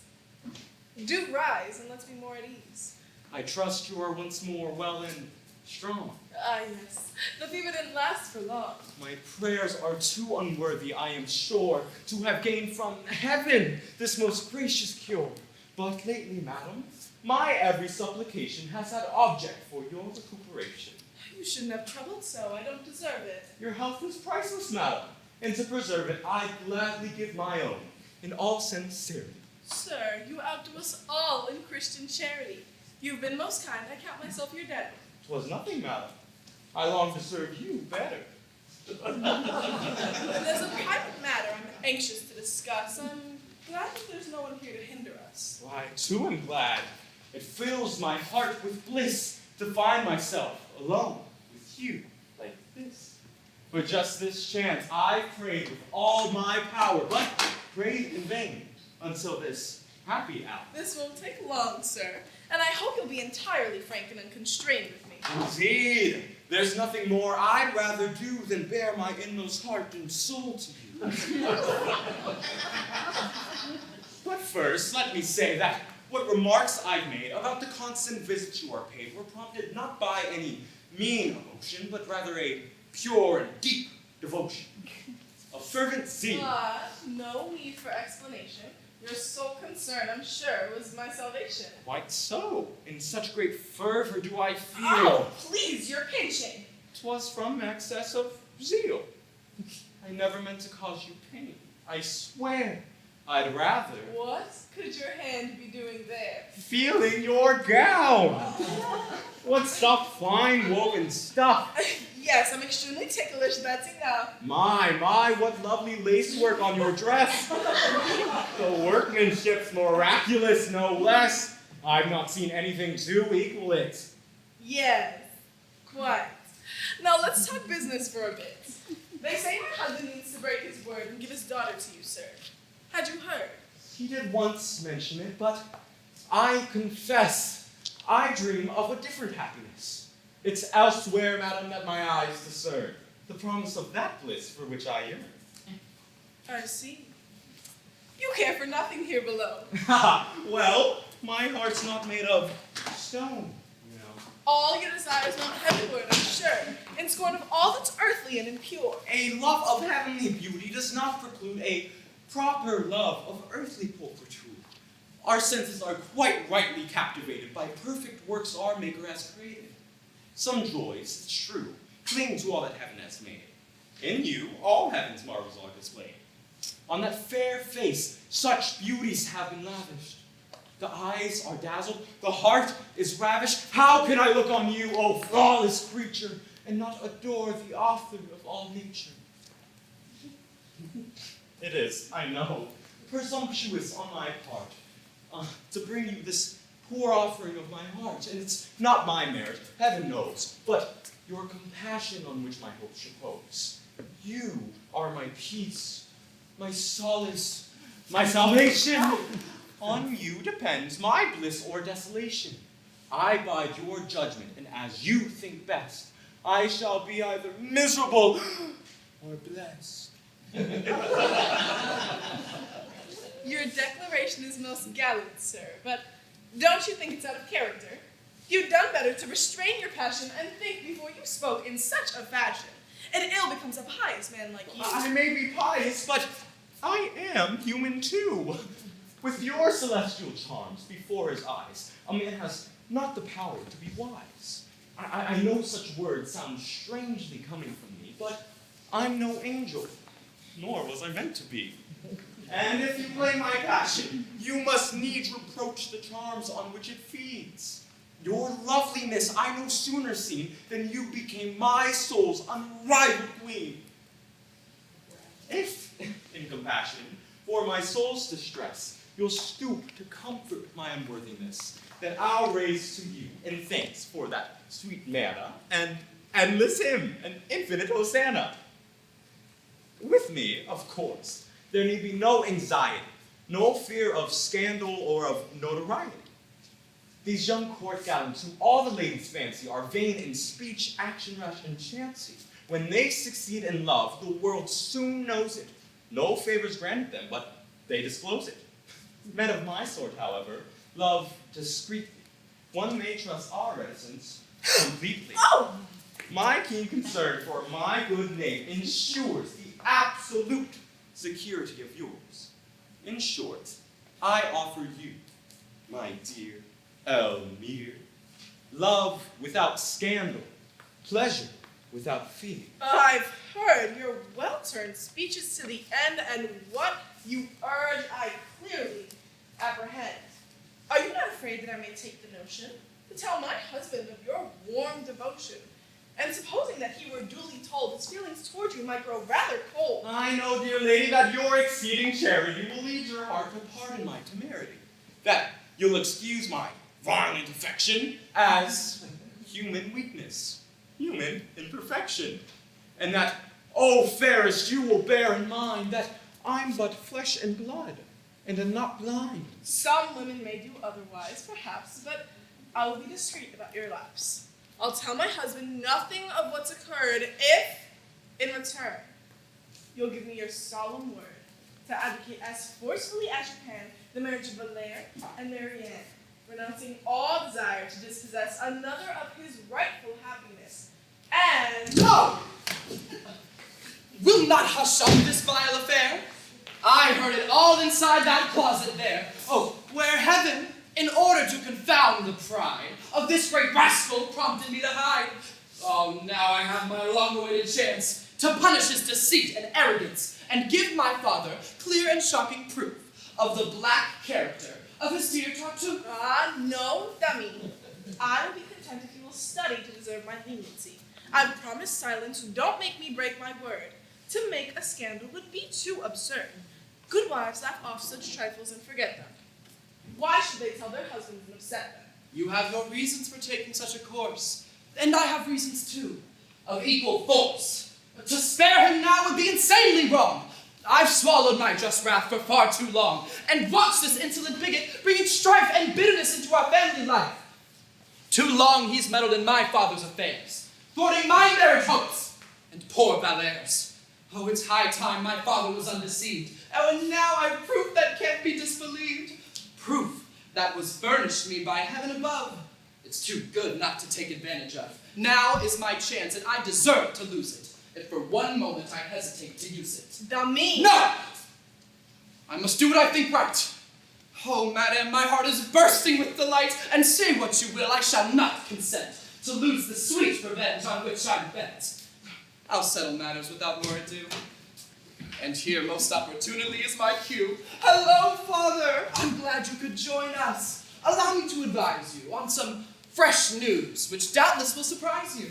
do rise and let's be more at ease. I trust you are once more well and strong. Ah, yes. The fever didn't last for long. My prayers are too unworthy, I am sure, to have gained from heaven this most gracious cure. But lately, madam, my every supplication has had object for your recuperation. You shouldn't have troubled so. I don't deserve it. Your health is priceless, madam, and to preserve it, I gladly give my own, in all sincerity. Sir, you outdo us all in Christian charity. You've been most kind. I count myself your debtor. 'Twas nothing, madam. I long to serve you better. And there's a private matter I'm anxious to discuss. I'm glad that there's no one here to hinder us. I too am glad. It fills my heart with bliss to find myself alone with you like this. For just this chance, I prayed with all my power, but prayed in vain until this happy hour. This won't take long, sir, and I hope you'll be entirely frank and unconstrained with me. Indeed, there's nothing more I'd rather do than bare my inmost heart and soul to you. But first, let me say that what remarks I've made about the constant visits you are paid were prompted not by any mean emotion, but rather a pure and deep devotion, a fervent zeal. No need for explanation. Your sole concern, I'm sure, was my salvation. Quite so. In such great fervor do I feel. Oh, please, you're pinching. 'Twas from excess of zeal. I never meant to cause you pain. I swear, I'd rather What could your hand be doing there? feeling your gown. What soft, fine woven stuff. Yes, I'm extremely ticklish, that's enough. My, what lovely lacework on your dress. The workmanship's miraculous, no less. I've not seen anything to equal it. Yes, quite. Now let's talk business for a bit. They say my husband needs to break his word and give his daughter to you, sir. Had you heard? He did once mention it, but I confess I dream of a different happiness. It's elsewhere, madam, that my eyes discern the promise of that bliss for which I yearn. I see. You care for nothing here below. Well, my heart's not made of stone, you know. All your desires mount heavenward, I'm sure, in scorn of all that's earthly and impure. A love of heavenly beauty does not preclude a proper love of earthly pulchritude. Our senses are quite rightly captivated by perfect works our Maker has created. Some joys, it's true, cling to all that heaven has made. In you, all heaven's marvels are displayed. On that fair face, such beauties have been lavished. The eyes are dazzled, the heart is ravished. How can I look on you, O flawless creature, and not adore the author of all nature? It is, I know, presumptuous on my part, to bring you this poor offering of my heart, and it's not my merit, heaven knows, but your compassion on which my hopes repose. You are my peace, my solace, my salvation. On you depends my bliss or desolation. I bide your judgment, and as you think best, I shall be either miserable or blessed. Your declaration is most gallant, sir, but don't you think it's out of character? You'd done better to restrain your passion and think before you spoke in such a fashion. It ill becomes a pious man like you. I may be pious, but I am human too. With your celestial charms before his eyes, a man has not the power to be wise. I know such words sound strangely coming from me, but I'm no angel, nor was I meant to be. And if you blame my passion, you must needs reproach the charms on which it feeds. Your loveliness I no sooner seen than you became my soul's unrivaled queen. If, in compassion, for my soul's distress, you'll stoop to comfort my unworthiness, then I'll raise to you, in thanks for that sweet manna, and endless hymn, an infinite hosanna. With me, of course, there need be no anxiety, no fear of scandal or of notoriety. These young court gallants, who all the ladies fancy, are vain in speech, action rash, and chancy. When they succeed in love, the world soon knows it. No favors granted them, but they disclose it. Men of my sort, however, love discreetly. One may trust our reticence completely. Oh! My keen concern for my good name ensures the absolute security of yours. In short, I offer you, my dear Elmire, love without scandal, pleasure without fear. I've heard your well-turned speeches to the end, and what you urge I clearly apprehend. Are you not afraid that I may take the notion to tell my husband of your warm devotion? And supposing that he were duly told, his feelings toward you might grow rather cold. I know, dear lady, that your exceeding charity will lead your heart to pardon my temerity, that you'll excuse my violent affection as human weakness, human imperfection, and that, oh fairest, you will bear in mind that I'm but flesh and blood, and am not blind. Some women may do otherwise, perhaps, but I will be discreet about your lapse. I'll tell my husband nothing of what's occurred if, in return, you'll give me your solemn word to advocate as forcefully as you can the marriage of Valère and Marianne, renouncing all desire to dispossess another of his rightful happiness. And No! Will not hush up this vile affair. I heard it all inside that closet there. Oh, where heaven, in order to confound the pride of this great rascal, prompted me to hide. Oh, now I have my long-awaited chance to punish his deceit and arrogance and give my father clear and shocking proof of the black character of his dear Tartuffe. no, dummy. I will be content if you will study to deserve my leniency. I promise silence, don't make me break my word. To make a scandal would be too absurd. Good wives laugh off such trifles and forget them. Why should they tell their husbands and upset them? You have your reasons for taking such a course, and I have reasons too, of equal force. To spare him now would be insanely wrong. I've swallowed my just wrath for far too long, and watched this insolent bigot bringing strife and bitterness into our family life. Too long he's meddled in my father's affairs, thwarting my marriage hopes, and poor Valère's. Oh, it's high time my father was undeceived. Oh, and now I've proof that can't be disbelieved. Proof that was furnished me by heaven above. It's too good not to take advantage of. Now is my chance, and I deserve to lose it, if for one moment I hesitate to use it. Dummy! No! I must do what I think right. Oh, madam, my heart is bursting with delight, and say what you will, I shall not consent to lose the sweet revenge on which I'm bent. I'll settle matters without more ado. And here, most opportunely, is my cue. Hello, Father! I'm glad you could join us. Allow me to advise you on some fresh news, which doubtless will surprise you.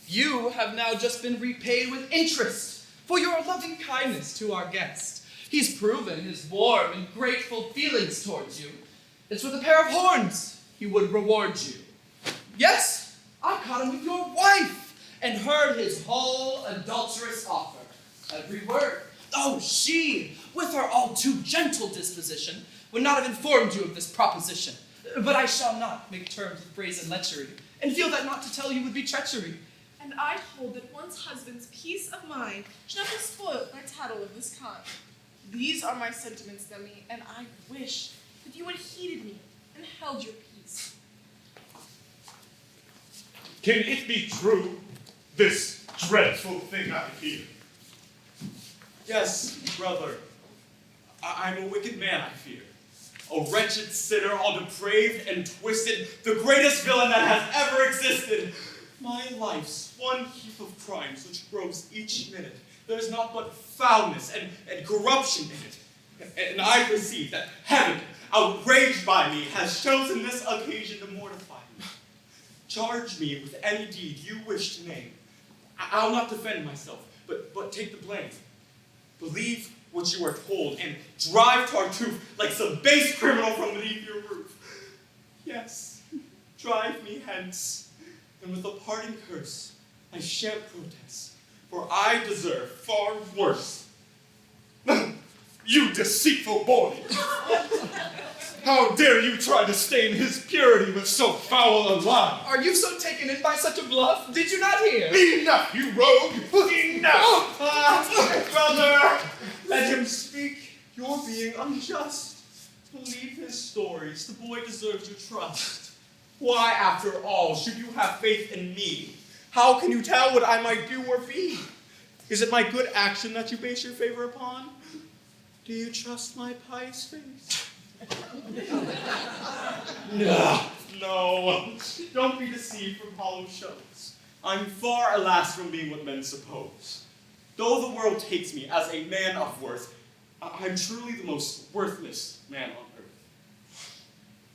You have now just been repaid with interest for your loving kindness to our guest. He's proven his warm and grateful feelings towards you. It's with a pair of horns he would reward you. Yes, I caught him with your wife and heard his whole adulterous offer. Every word. Oh, she, with her all too gentle disposition, would not have informed you of this proposition. But I shall not make terms of brazen lechery, and feel that not to tell you would be treachery. And I hold that one's husband's peace of mind should not be spoiled by tattle of this kind. These are my sentiments, dummy, and I wish that you had heeded me and held your peace. Can it be true, this dreadful thing I hear? Yes, brother. I'm a wicked man, I fear. A wretched sinner, all depraved and twisted, the greatest villain that has ever existed. My life's one heap of crimes which grows each minute. There's not but foulness and corruption in it. And I perceive that heaven, outraged by me, has chosen this occasion to mortify me. Charge me with any deed you wish to name. I'll not defend myself, but take the blame. Believe what you are told, and drive Tartuffe like some base criminal from beneath your roof. Yes, drive me hence, and with a parting curse, I shan't protest, for I deserve far worse. You deceitful boy! How dare you try to stain his purity with so foul a lie? Are you so taken in by such a bluff? Did you not hear? Enough, you rogue! Enough! Brother, let him speak. You're being unjust. Believe his stories. The boy deserves your trust. Why, after all, should you have faith in me? How can you tell what I might do or be? Is it my good action that you base your favor upon? Do you trust my pious face? No. Don't be deceived from hollow shows. I'm far, alas, from being what men suppose. Though the world takes me as a man of worth, I'm truly the most worthless man on earth.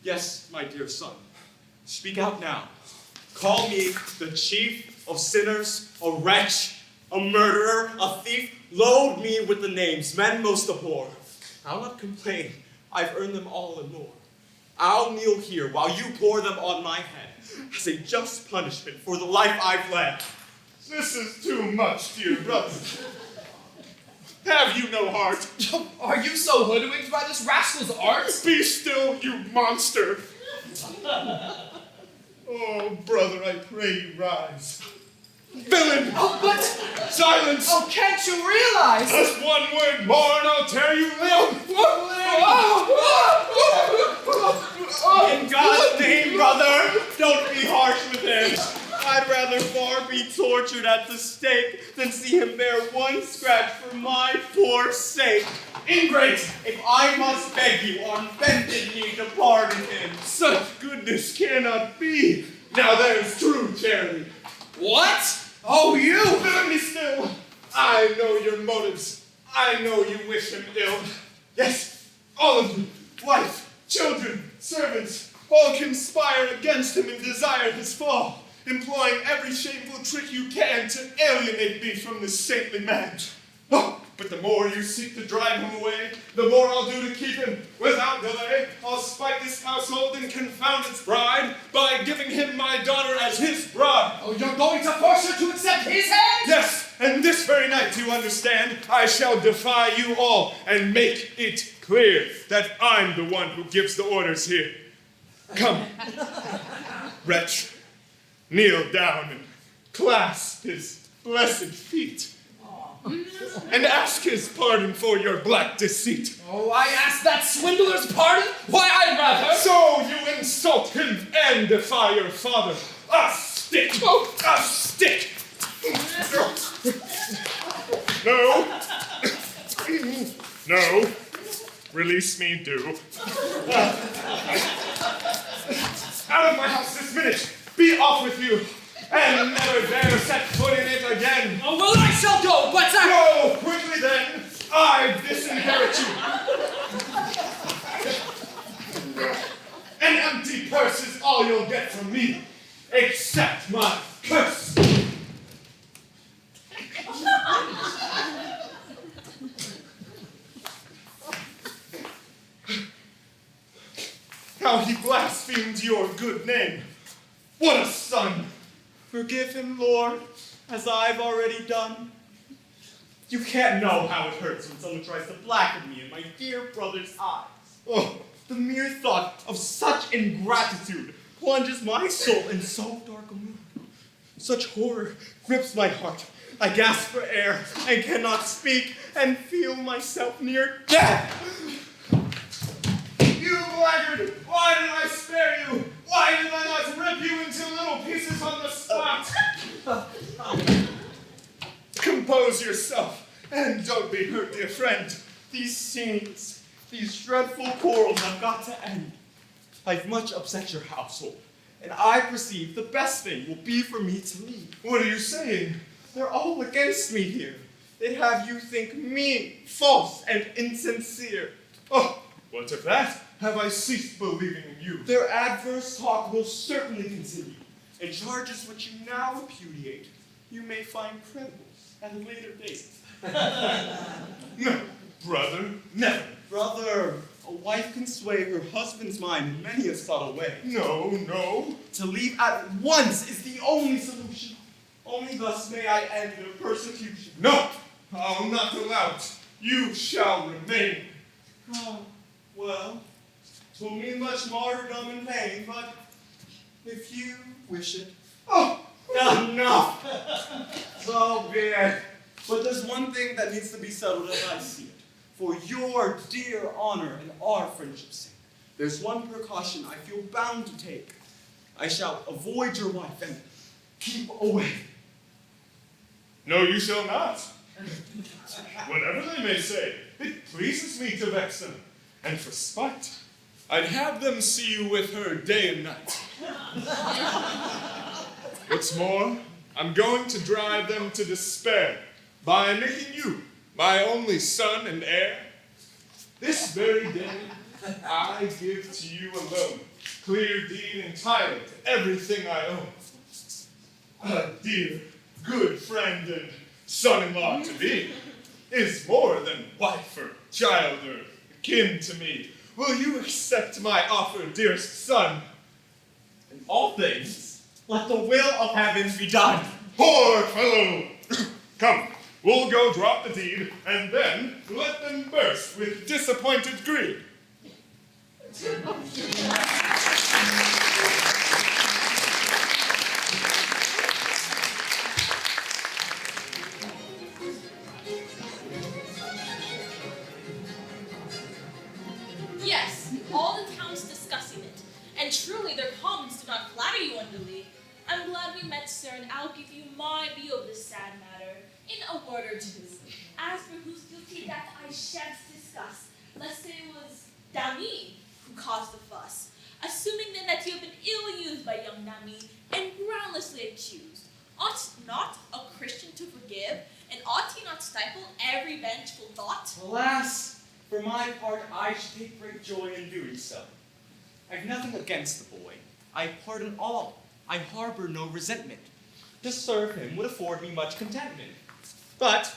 Yes, my dear son, speak out now. Call me the chief of sinners, a wretch, a murderer, a thief. Load me with the names men most abhor. I'll not complain. I've earned them all and more. I'll kneel here while you pour them on my head as a just punishment for the life I've led. This is too much, dear brother. Have you no heart? Are you so hoodwinked by this rascal's art? Be still, you monster! Oh, brother, I pray you rise. Villain! Oh, but... Silence! Oh, can't you realize? Just one word more and I'll tear you limb! In God's name, brother, don't be harsh with him. I'd rather far be tortured at the stake than see him bear one scratch for my poor sake. Ingrate, if I must beg you on bended knee to pardon him. Such goodness cannot be. Now there's true charity. What? Oh, you! Let me still. I know your motives. I know you wish him ill. Yes, all of you, wife, children, servants, all conspire against him and desire his fall, employing every shameful trick you can to alienate me from this saintly man. Oh, but the more you seek to drive him away, the more I'll do to keep him. Without delay, I'll spite this household and confound its bride by giving him my daughter as his bride. Oh, you're going to force her to accept his hand? Yes, and this very night, you understand, I shall defy you all and make it clear that I'm the one who gives the orders here. Come, wretch, kneel down and clasp his blessed feet. And ask his pardon for your black deceit. Oh, I ask that swindler's pardon? Why, I'd rather... So you insult him and defy your father. A stick! Oh, a stick! No. No. Release me, do. Out of my house this minute. Be off with you. And never dare set foot in it again. Oh, well, I shall go, but Go quickly then. I disinherit you. An empty purse is all you'll get from me. Accept my curse. How he blasphemed your good name. What a son. Forgive him, Lord, as I've already done. You can't know how it hurts when someone tries to blacken me in my dear brother's eyes. Oh, the mere thought of such ingratitude plunges my soul in so dark a mood. Such horror grips my heart. I gasp for air and cannot speak and feel myself near death. You blackguard! Why did I spare you? Why did I not rip you into little pieces on the spot? yours yourself. And don't be hurt, dear friend. These scenes, these dreadful quarrels have got to end. I've much upset your household, and I perceive the best thing will be for me to leave. What are you saying? They're all against me here. They'd have you think me false and insincere. Oh, what of that? Have I ceased believing in you? Their adverse talk will certainly continue, and charges which you now repudiate, you may find credible at a later date. No, brother, never. Brother, a wife can sway her husband's mind in many a subtle way. No, no. To leave at once is the only solution. Only thus may I end their persecution. No, I'll not allow it. You shall remain. Oh, well, 'twill mean much martyrdom and pain, but if you wish it. Oh, enough! So be it. But there's one thing that needs to be settled as I see it. For your dear honor and our friendship's sake, there's one precaution I feel bound to take. I shall avoid your wife and keep away. No, you shall not. Whatever they may say, it pleases me to vex them. And for spite, I'd have them see you with her day and night. What's more, I'm going to drive them to despair by making you my only son and heir. This very day, I give to you alone clear deed and title to everything I own. A dear, good friend and son-in-law to be is more than wife or child or kin to me. Will you accept my offer, dearest son? In all things, let the will of heaven be done. Poor fellow! Come, we'll go drop the deed, and then let them burst with disappointed greed. Yes, all the town's discussing it, and truly their comments do not flatter you unduly. I'm glad we met, sir, and I'll give you my view of this sad matter in a word or two. As for who's guilty, that I shan't discuss. Let's say it was Dami who caused the fuss. Assuming then that you have been ill-used by young Dami and groundlessly accused, ought not a Christian to forgive, and ought he not stifle every vengeful thought? Alas, for my part, I should take great joy in doing so. I've nothing against the boy. I pardon all. I harbor no resentment. To serve him would afford me much contentment. But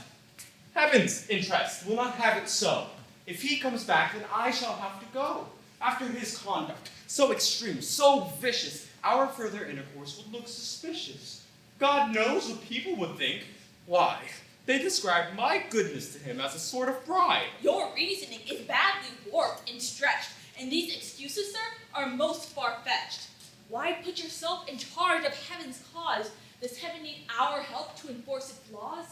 heaven's interest will not have it so. If he comes back, then I shall have to go. After his conduct, so extreme, so vicious, our further intercourse would look suspicious. God knows what people would think. Why, they described my goodness to him as a sort of bribe. Your reasoning is badly warped and stretched, and these excuses, sir, are most far-fetched. Why put yourself in charge of heaven's cause? Does heaven need our help to enforce its laws?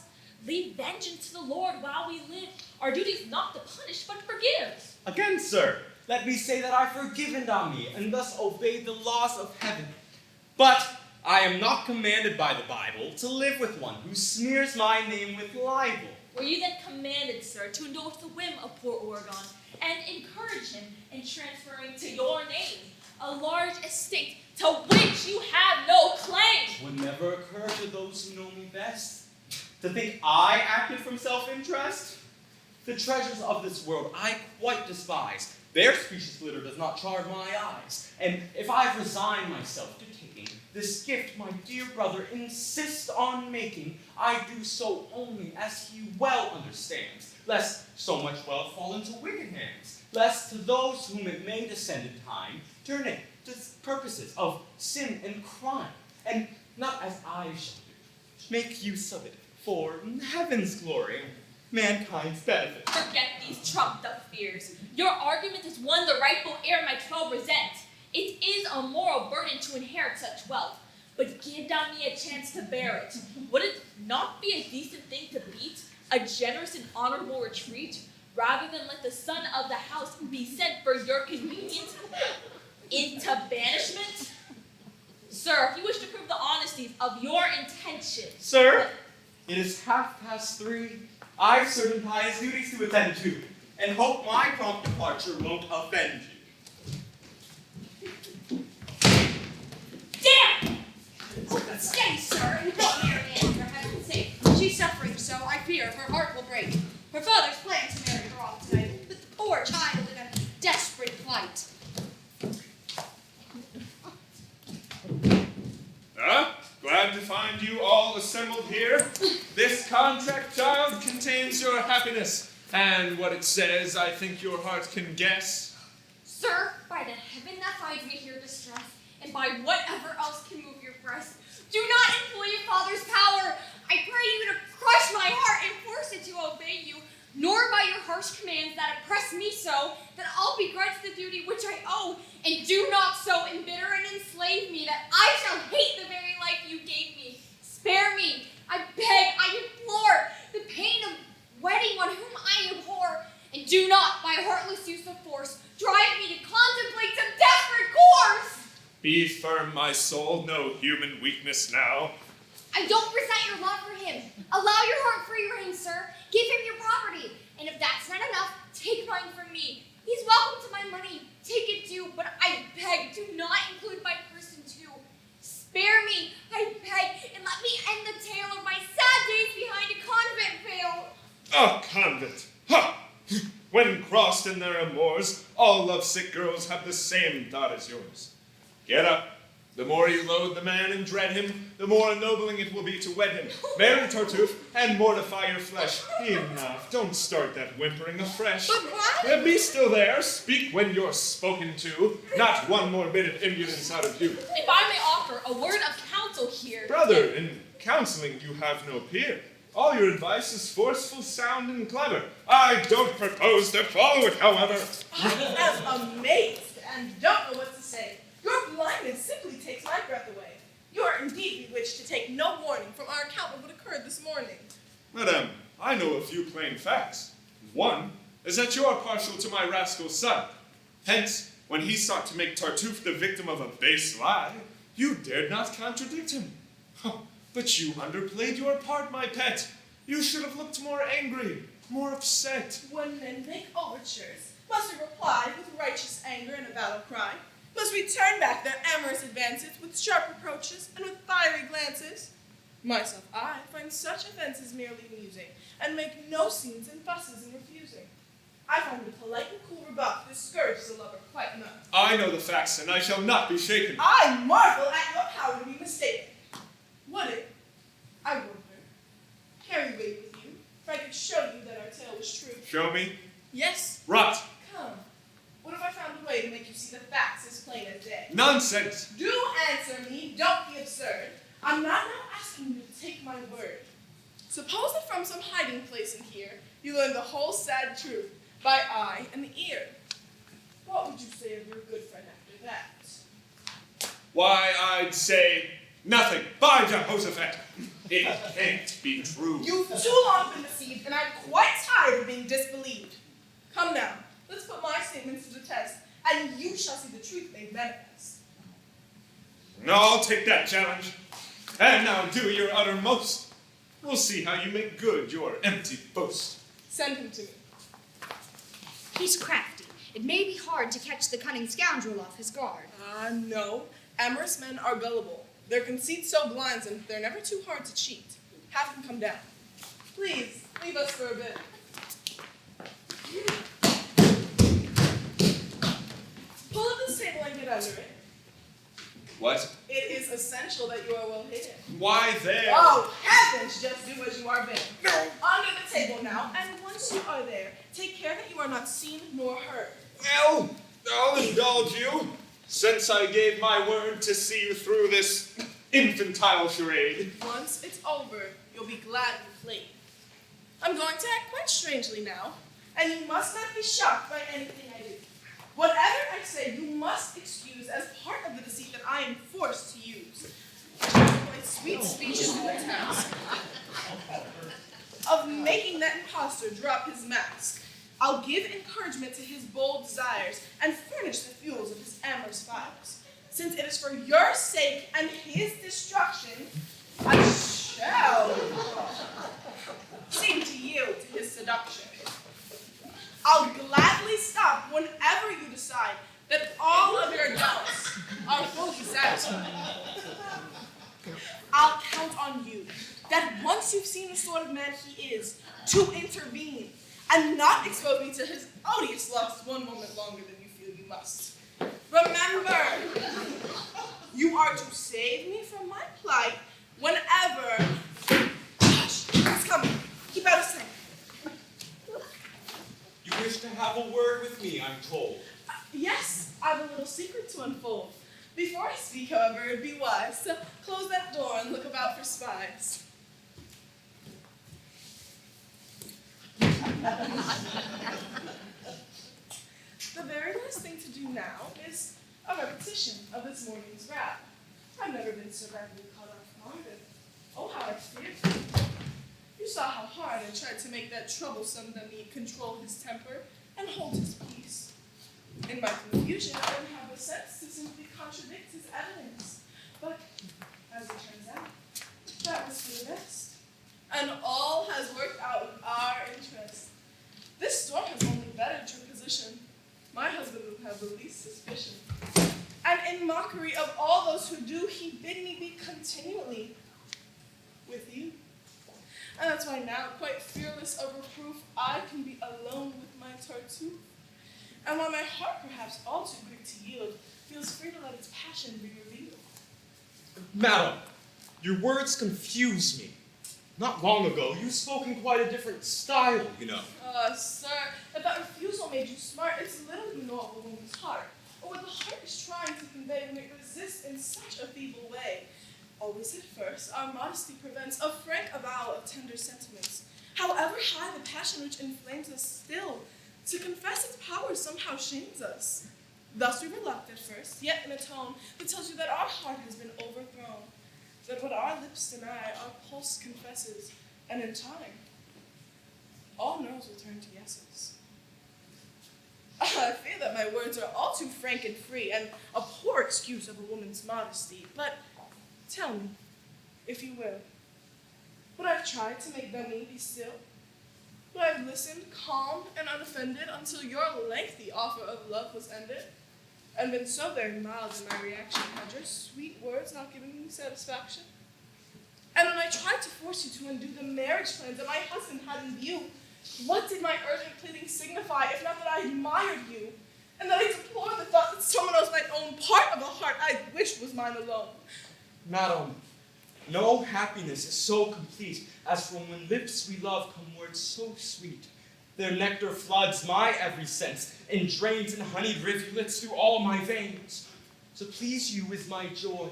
Leave vengeance to the Lord while we live. Our duty is not to punish, but forgive. Again, sir, let me say that I've forgiven Dami and thus obeyed the laws of heaven. But I am not commanded by the Bible to live with one who smears my name with libel. Were you then commanded, sir, to indulge the whim of poor Oregon and encourage him in transferring to your name a large estate to which you have no claim? Would never occur to those who know me best to think I acted from self-interest. The treasures of this world I quite despise. Their specious glitter does not charm my eyes. And if I've resigned myself to taking this gift my dear brother insists on making, I do so only as he well understands, lest so much wealth fall into wicked hands, lest to those whom it may descend in time, turn it to purposes of sin and crime, and not as I shall do, make use of it for heaven's glory and mankind's benefit. Forget these trumped-up fears. Your argument is one the rightful heir might well resent. It is a moral burden to inherit such wealth, but give me a chance to bear it. Would it not be a decent thing to beat a generous and honorable retreat, rather than let the son of the house be sent for your convenience into banishment? Sir, if you wish to prove the honesty of your intentions... Sir, It is 3:30. I've certain pious duties to attend to, and hope my prompt departure won't offend you. Damn! Stay, sir, and help Mary Ann, for heaven's sake. She's suffering so, I fear her heart will break. Her father's planned to marry her off tonight, with the poor child in a desperate plight. Glad to find you all assembled here. This contract, child, contains your happiness, and what it says, I think your heart can guess. Sir, by the heaven that finds me here distressed, and by whatever else can move your breast, do not employ your father's power. I pray you to crush my heart and force it to obey you, nor by your harsh commands that oppress me so that I'll begrudge the duty which I owe, and do not so embitter and enslave me that I shall hate the very life you gave me. Spare me, I beg, I implore, the pain of wedding one whom I abhor, and do not, by heartless use of force, drive me to contemplate some desperate course. Be firm, my soul, no human weakness now. I don't resent your love for him. Allow your heart free rein, sir. Give him your property. And if that's not enough, take mine from me. He's welcome to my money. Take it too, but I beg, do not include my person too. Spare me, I beg, and let me end the tale of my sad days behind a convent veil. A convent! Ha! When crossed in their amours, all lovesick girls have the same thought as yours. Get up. The more you loathe the man and dread him, the more ennobling it will be to wed him. Marry Tartuffe and mortify your flesh. Enough. Don't start that whimpering afresh. But why? Be still there. Speak when you're spoken to. Not one more bit of impudence out of you. If I may offer a word of counsel here. Brother, in counseling you have no peer. All your advice is forceful, sound, and clever. I don't propose to follow it, however. I am amazed and don't know what to say. Your blindness simply takes my breath away. You are indeed bewitched to take no warning from our account of what occurred this morning. Madame, I know a few plain facts. One is that you are partial to my rascal son. Hence, when he sought to make Tartuffe the victim of a base lie, you dared not contradict him. But you underplayed your part, my pet. You should have looked more angry, more upset. When men make overtures, must we reply with righteous anger and a battle cry? Must we turn back their amorous advances with sharp reproaches and with fiery glances? Myself, I find such offenses merely amusing, and make no scenes and fusses in refusing. I find the polite and cool rebuff discourages a lover quite enough. I know the facts, and I shall not be shaken. I marvel at your power to be mistaken. Would it, I wonder, carry weight with you, if I could show you that our tale was true? Show me. Yes? Rot. Come. What if I found a way to make you see the facts as plain as day? Nonsense. Do answer me, don't be absurd. I'm not now asking you to take my word. Suppose that from some hiding place in here, you learn the whole sad truth by eye and ear. What would you say of your good friend after that? Why, I'd say nothing. By Jehoshaphat. It can't be true. You've too long been deceived, and I'm quite tired of being disbelieved. Come now, let's put my statements to the test, and you shall see the truth made manifest. I'll take that challenge. And now do your uttermost. We'll see how you make good your empty boast. Send him to me. He's crafty. It may be hard to catch the cunning scoundrel off his guard. No. Amorous men are gullible. Their conceit so blinds them, they're never too hard to cheat. Have him come down. Please, leave us for a bit. Pull up this table and get under it. What? It is essential that you are well hidden. Why there? Oh, heavens, just do as you are bidden. Under the table now, and once you are there, take care that you are not seen nor heard. Well, I'll indulge you, since I gave my word to see you through this infantile charade. Once it's over, you'll be gladly played. I'm going to act quite strangely now, and you must not be shocked by anything I do. Whatever I say, you must excuse as part of the deceit that I am forced to use. My sweet speech is in the task of making that impostor drop his mask. I'll give encouragement to his bold desires and furnish the fuels of his amorous fires. Since it is for your sake and his destruction, I shall count on you, that once you've seen the sort of man he is, to intervene, and not expose me to his odious lust one moment longer than you feel you must. Remember, you are to save me from my plight whenever... Hush, he's coming. Keep out of sight. You wish to have a word with me, I'm told. Yes, I have a little secret to unfold. Before I speak, however, it'd be wise to close that door and look about for spies. The very last thing to do now is a repetition of this morning's rap. I've never been so badly caught off guard, and oh, how I feared you. You saw how hard I tried to make that troublesome dummy control his temper and hold his peace. In my confusion, I didn't have the sense to simply contradict his evidence. But, as it turns out, that was for the best. And all has worked out in our interest. This storm has only bettered your position. My husband will have the least suspicion. And in mockery of all those who do, he bid me be continually with you. And that's why now, quite fearless of reproof, I can be alone with my Tartuffe. And while my heart, perhaps all too quick to yield, feels free to let its passion be revealed. Madam, your words confuse me. Not long ago, you spoke in quite a different style, you know. Sir, if that refusal made you smart, it's little you know of a woman's heart, or what the heart is trying to convey when it resists in such a feeble way. Always at first, our modesty prevents a frank avowal of tender sentiments. However high the passion which inflames us still, to confess its power somehow shames us. Thus we reluct at first, yet in a tone that tells you that our heart has been overthrown, that what our lips deny, our pulse confesses, and in time, all no's will turn to yeses. I fear that my words are all too frank and free, and a poor excuse of a woman's modesty, but tell me, if you will, would I have tried to make Bemi be still? Would I have listened, calm and unoffended, until your lengthy offer of love was ended, and been so very mild in my reaction, had your sweet words not given me satisfaction? And when I tried to force you to undo the marriage plans that my husband had in view, what did my urgent pleading signify, if not that I admired you, and that I deplored the thought that someone else might own part of the heart I wished was mine alone? Madam, no happiness is so complete as from when lips we love come words so sweet. Their nectar floods my every sense and drains in honeyed rivulets through all my veins. To please you is my joy,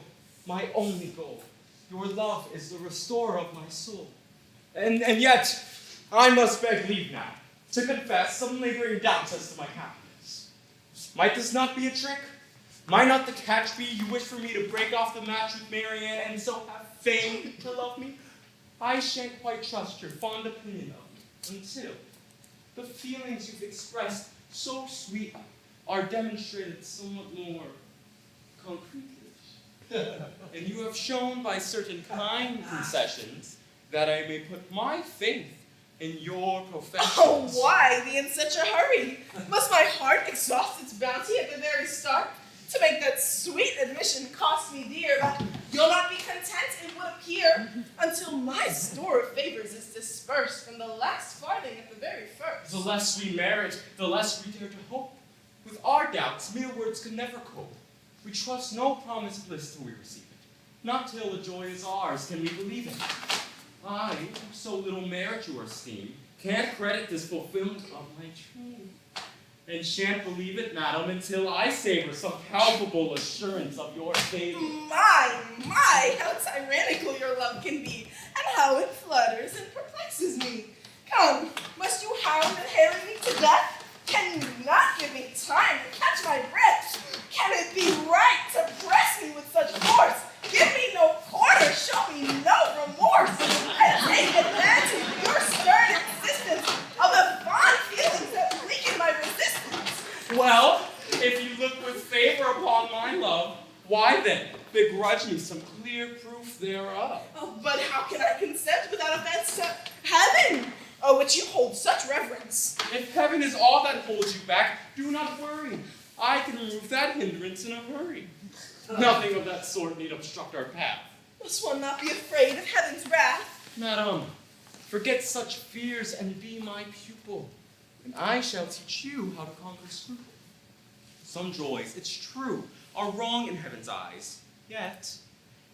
my only goal. Your love is the restorer of my soul. And yet, I must beg leave now to confess some lingering doubts as to my happiness. Might this not be a trick? Might not the catch be you wish for me to break off the match with Marianne and so have fame to love me? I shan't quite trust your fond opinion of me until the feelings you've expressed so sweet are demonstrated somewhat more concretely. And you have shown by certain kind concessions that I may put my faith in your professions. Oh, why be in such a hurry? Must my heart exhaust its bounty at the very start to make that sweet admission cost me dear? But you'll not be content, it would appear, until my store of favors is dispersed from the last farthing at the very first. The less we merit, the less we dare to hope. With our doubts, mere words can never cope. We trust no promised bliss till we receive it. Not till the joy is ours can we believe it. I, who so little merit your esteem, can't credit this fulfillment of my dream. And shan't believe it, madam, until I savor some palpable assurance of your favor. My, how tyrannical your love can be, and how it flutters and perplexes me. Come, must you hound and harry me to death? Can you not give me time to catch my breath? Can it be right to press me with such force? Give me no quarter, show me no remorse, and take advantage of your stern insistence of the fond feelings that weaken my resistance. Well, if you look with favor upon my love, why then begrudge me some clear proof thereof? Oh, but how can I consent without offense to heaven, oh, which you hold such reverence? If heaven is all that holds you back, do not worry. I can remove that hindrance in a hurry. Nothing of that sort need obstruct our path. Must one not be afraid of heaven's wrath? Madam, forget such fears and be my pupil, and I shall teach you how to conquer scruple. Some joys, it's true, are wrong in heaven's eyes, yet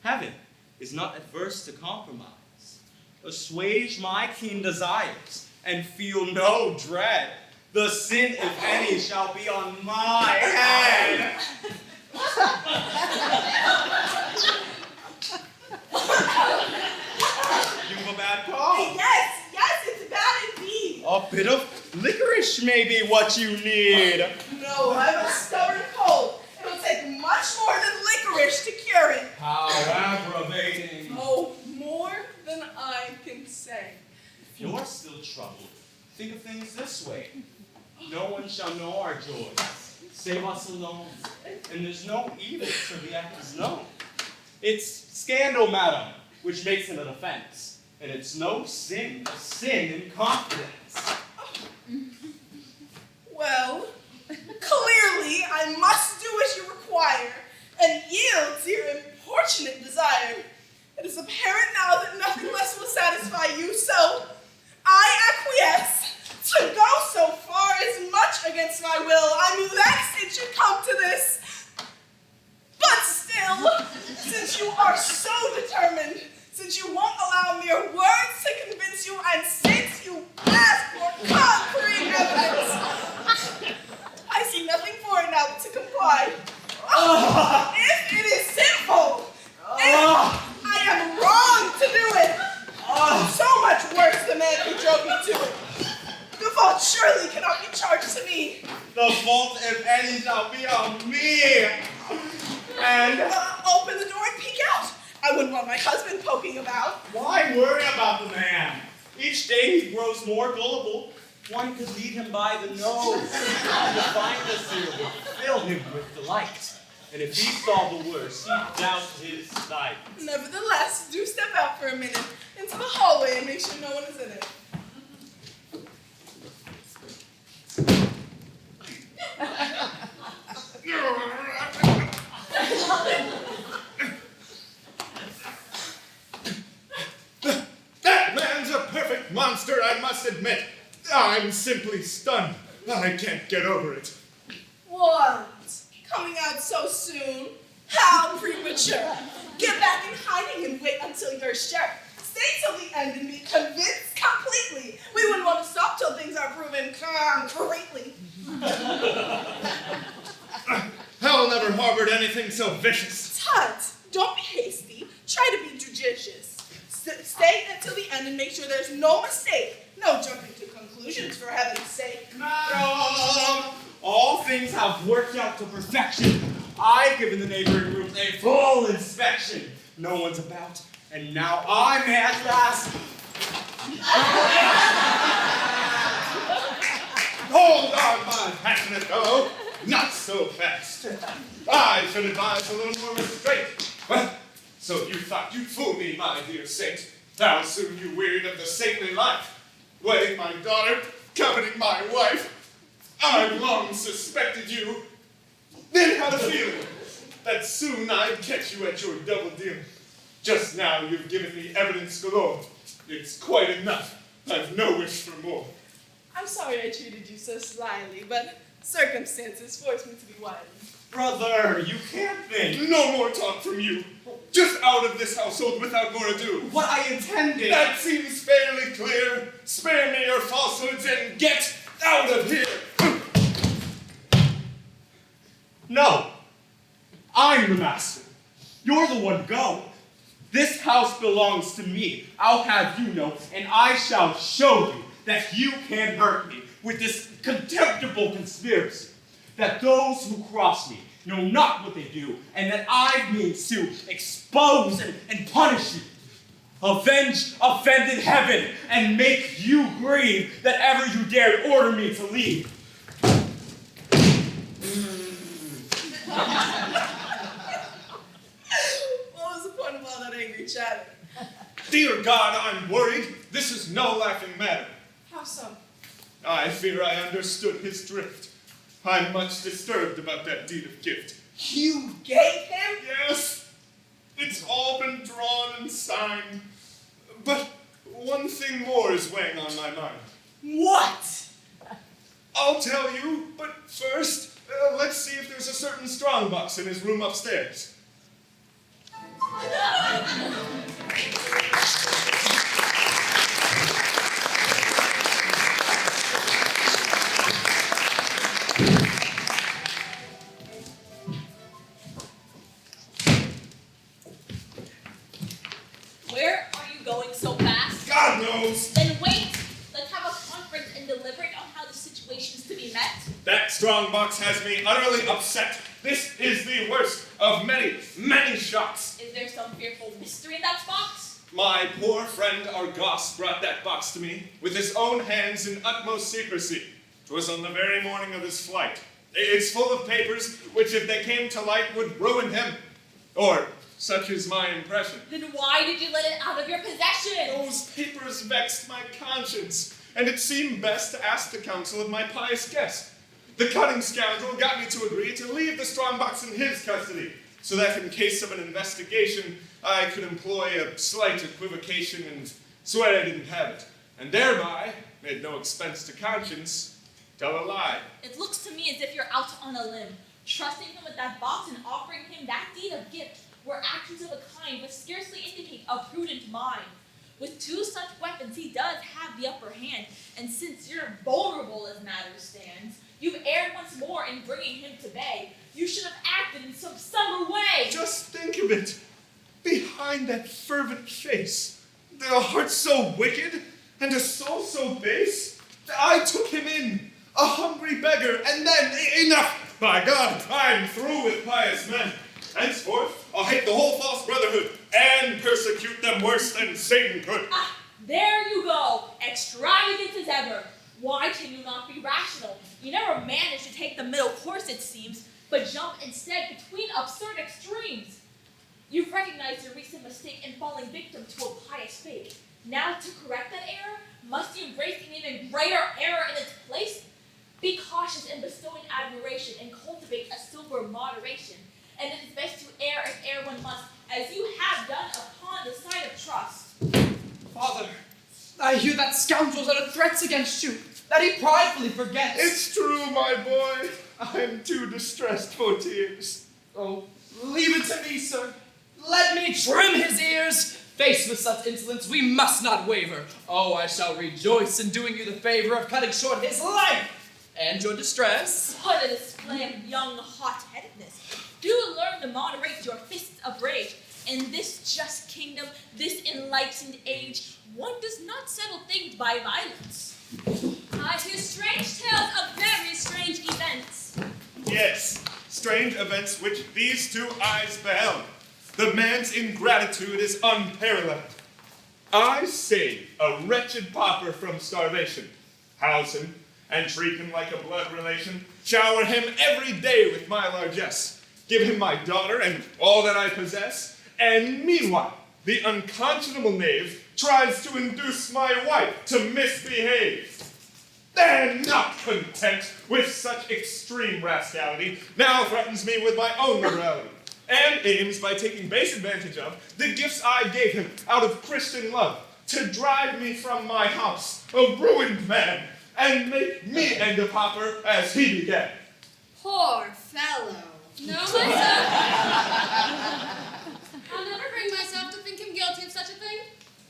heaven is not adverse to compromise. Assuage my keen desires, and feel no dread. The sin, if any, shall be on my head. You've a bad cough. Yes, it's bad indeed. A bit of licorice may be what you need. No, I have a stubborn cold. It'll take much more than licorice to cure it. How aggravating. Oh, more than I can say. If you're still troubled, think of things this way. No one shall know our joys, save us alone. And there's no evil till the act is known. It's scandal, madam, which makes it an offense. And it's no sin, a sin in confidence. Well, clearly I must do as you require and yield to your importunate desire. It is apparent now that nothing less will satisfy you, so I acquiesce. To go so far is much against my will. I'm vexed it should come to this. But still, since you are so determined, since you won't allow mere words to convince you, and since you ask for concrete evidence, I see nothing for it now but to comply. If it is sinful, if I am wrong to do it, so much worse the man who drove me to it. The fault surely cannot be charged to me. The fault, if any, shall be on me. And Open the door and peek out. I wouldn't want my husband poking about. why worry about the man? Each day he grows more gullible. One could lead him by the nose. The fineness here would fill him with delight. And if he saw the worst, he'd doubt his sight. Nevertheless, do step out for a minute into the hallway and make sure no one is in it. That man's a perfect monster, I must admit. I'm simply stunned. I can't get over it. What? Coming out so soon? How premature. Get back in hiding and wait until you're sure. Stay till the end and be convinced completely. We wouldn't want to stop till things are proven concretely. Hell never harbored anything so vicious. Tut, don't be hasty. Try to be judicious. Stay until the end and make sure there's no mistake. No jumping to conclusions, for heaven's sake. Madam, all things have worked out to perfection. I've given the neighboring rooms a full inspection. No one's about, and now I may at last. Hold on, my passionate fellow. Not so fast. I should advise a little more restraint. Well, so you thought you'd fool me, my dear saint. How soon you wearied of the saintly life. Wedding my daughter, coveting my wife. I've long suspected you. Then had a feeling that soon I'd catch you at your double dealing. Just now you've given me evidence galore. It's quite enough. I've no wish for more. I'm sorry I treated you so slyly, but circumstances forced me to be wily. Brother, you can't think. No more talk from you. Just out of this household without more ado. What I intended. That seems fairly clear. Spare me your falsehoods and get out of here. No, I'm the master. You're the one to go. This house belongs to me. I'll have you know, and I shall show you that you can't hurt me with this contemptible conspiracy. That those who cross me know not what they do, and that I mean to expose and punish you. Avenge offended heaven, and make you grieve that ever you dared order me to leave. What was the point of all that angry chatter? Dear God, I'm worried. This is no laughing matter. How so? I fear I understood his drift. I'm much disturbed about that deed of gift. You gave him? Yes, It's all been drawn and signed. But one thing more is weighing on my mind. What? I'll tell you, but first, let's see if there's a certain strongbox in his room upstairs. Where are you going so fast? God knows! Then wait. Let's have a conference and deliberate on how the situation is to be met. That strongbox has me utterly upset. This is the worst of many, many shocks. Is there some fearful mystery in that box? My poor friend Argos brought that box to me with his own hands in utmost secrecy. 'Twas on the very morning of his flight. It's full of papers which, if they came to light, would ruin him. Or such is my impression. Then why did you let it out of your possession? Those papers vexed my conscience, and it seemed best to ask the counsel of my pious guest. The cunning scoundrel got me to agree to leave the strongbox in his custody, so that in case of an investigation, I could employ a slight equivocation and swear I didn't have it, and thereby, at no expense to conscience, tell a lie. It looks to me as if you're out on a limb, trusting him with that box and offering him that deed of gift were actions of a kind which scarcely indicate a prudent mind. With two such weapons, he does have the upper hand, and since you're vulnerable as matters stand, you've erred once more in bringing him to bay. You should have acted in some subtle way. Just think of it. Behind that fervent face, a heart so wicked and a soul so base, I took him in, a hungry beggar, and then, enough! By God, I'm through with pious men. Henceforth, I'll hate the whole false brotherhood and persecute them worse than Satan could. Ah, there you go, extravagant as ever. Why can you not be rational? You never manage to take the middle course, it seems, but jump instead between absurd extremes. You've recognized your recent mistake in falling victim to a pious faith. Now, to correct that error, must you embrace an even greater error in its place? Be cautious in bestowing admiration and cultivate a sober moderation. And it is best to err if err one must, as you have done upon the side of trust. Father, I hear that scoundrel's utter threats against you, that he pridefully forgets. It's true, my boy. I'm too distressed for tears. Oh, leave it to me, sir. Let me trim his ears. Faced with such insolence, we must not waver. Oh, I shall rejoice in doing you the favor of cutting short his life and your distress. What a display of young hot-headedness. Do learn to moderate your fists of rage. In this just kingdom, this enlightened age, one does not settle things by violence. I hear strange tales of very strange events. Yes, strange events which these two eyes beheld. The man's ingratitude is unparalleled. I saved a wretched pauper from starvation, house him, and treat him like a blood relation, shower him every day with my largesse, give him my daughter and all that I possess, and meanwhile, the unconscionable knave tries to induce my wife to misbehave. Then, not content with such extreme rascality, now threatens me with my own morality, and aims, by taking base advantage of the gifts I gave him out of Christian love, to drive me from my house, a ruined man, and make me end a pauper as he began. Poor fellow. No, myself. I'll never bring myself to think him guilty of such a thing.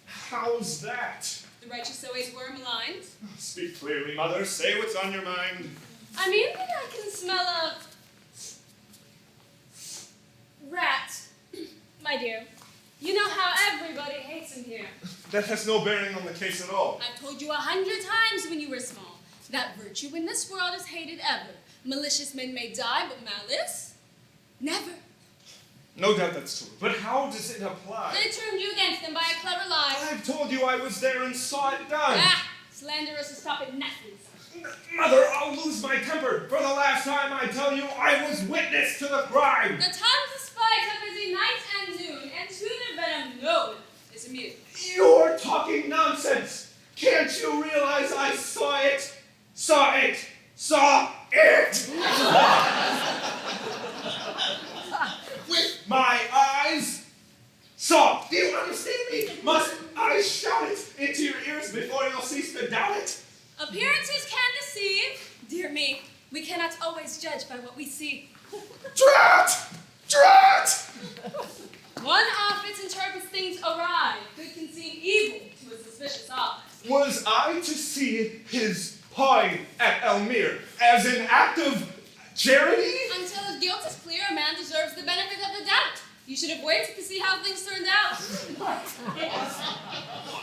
How's that? The righteous always were maligned. Speak clearly, mother. Say what's on your mind. I mean that I can smell a rat. My dear, you know how everybody hates him here. That has no bearing on the case at all. I've told you 100 times when you were small that virtue in this world is hated ever. Malicious men may die, but malice? Never. No doubt that's true. But how does it apply? They turned you against them by a clever lie. I've told you I was there and saw it done. Ah, slanderers who stop at nothing. Mother, I'll lose my temper. For the last time, I tell you, I was witness to the crime. The tongues of spite are busy night and noon, and to their venom no one is immune. You're talking nonsense. Can't you realize I saw it? Saw it. Saw it. With my eyes. So, do you understand me? Must I shout it into your ears before you'll cease to doubt it? Appearances can deceive. Dear me, we cannot always judge by what we see. Drat! Drat! One often interprets things awry. Good can seem evil to a suspicious eye. Was I to see his pine at Elmire as an act of charity? Until his guilt is clear, a man deserves the benefit of the doubt. You should have waited to see how things turned out.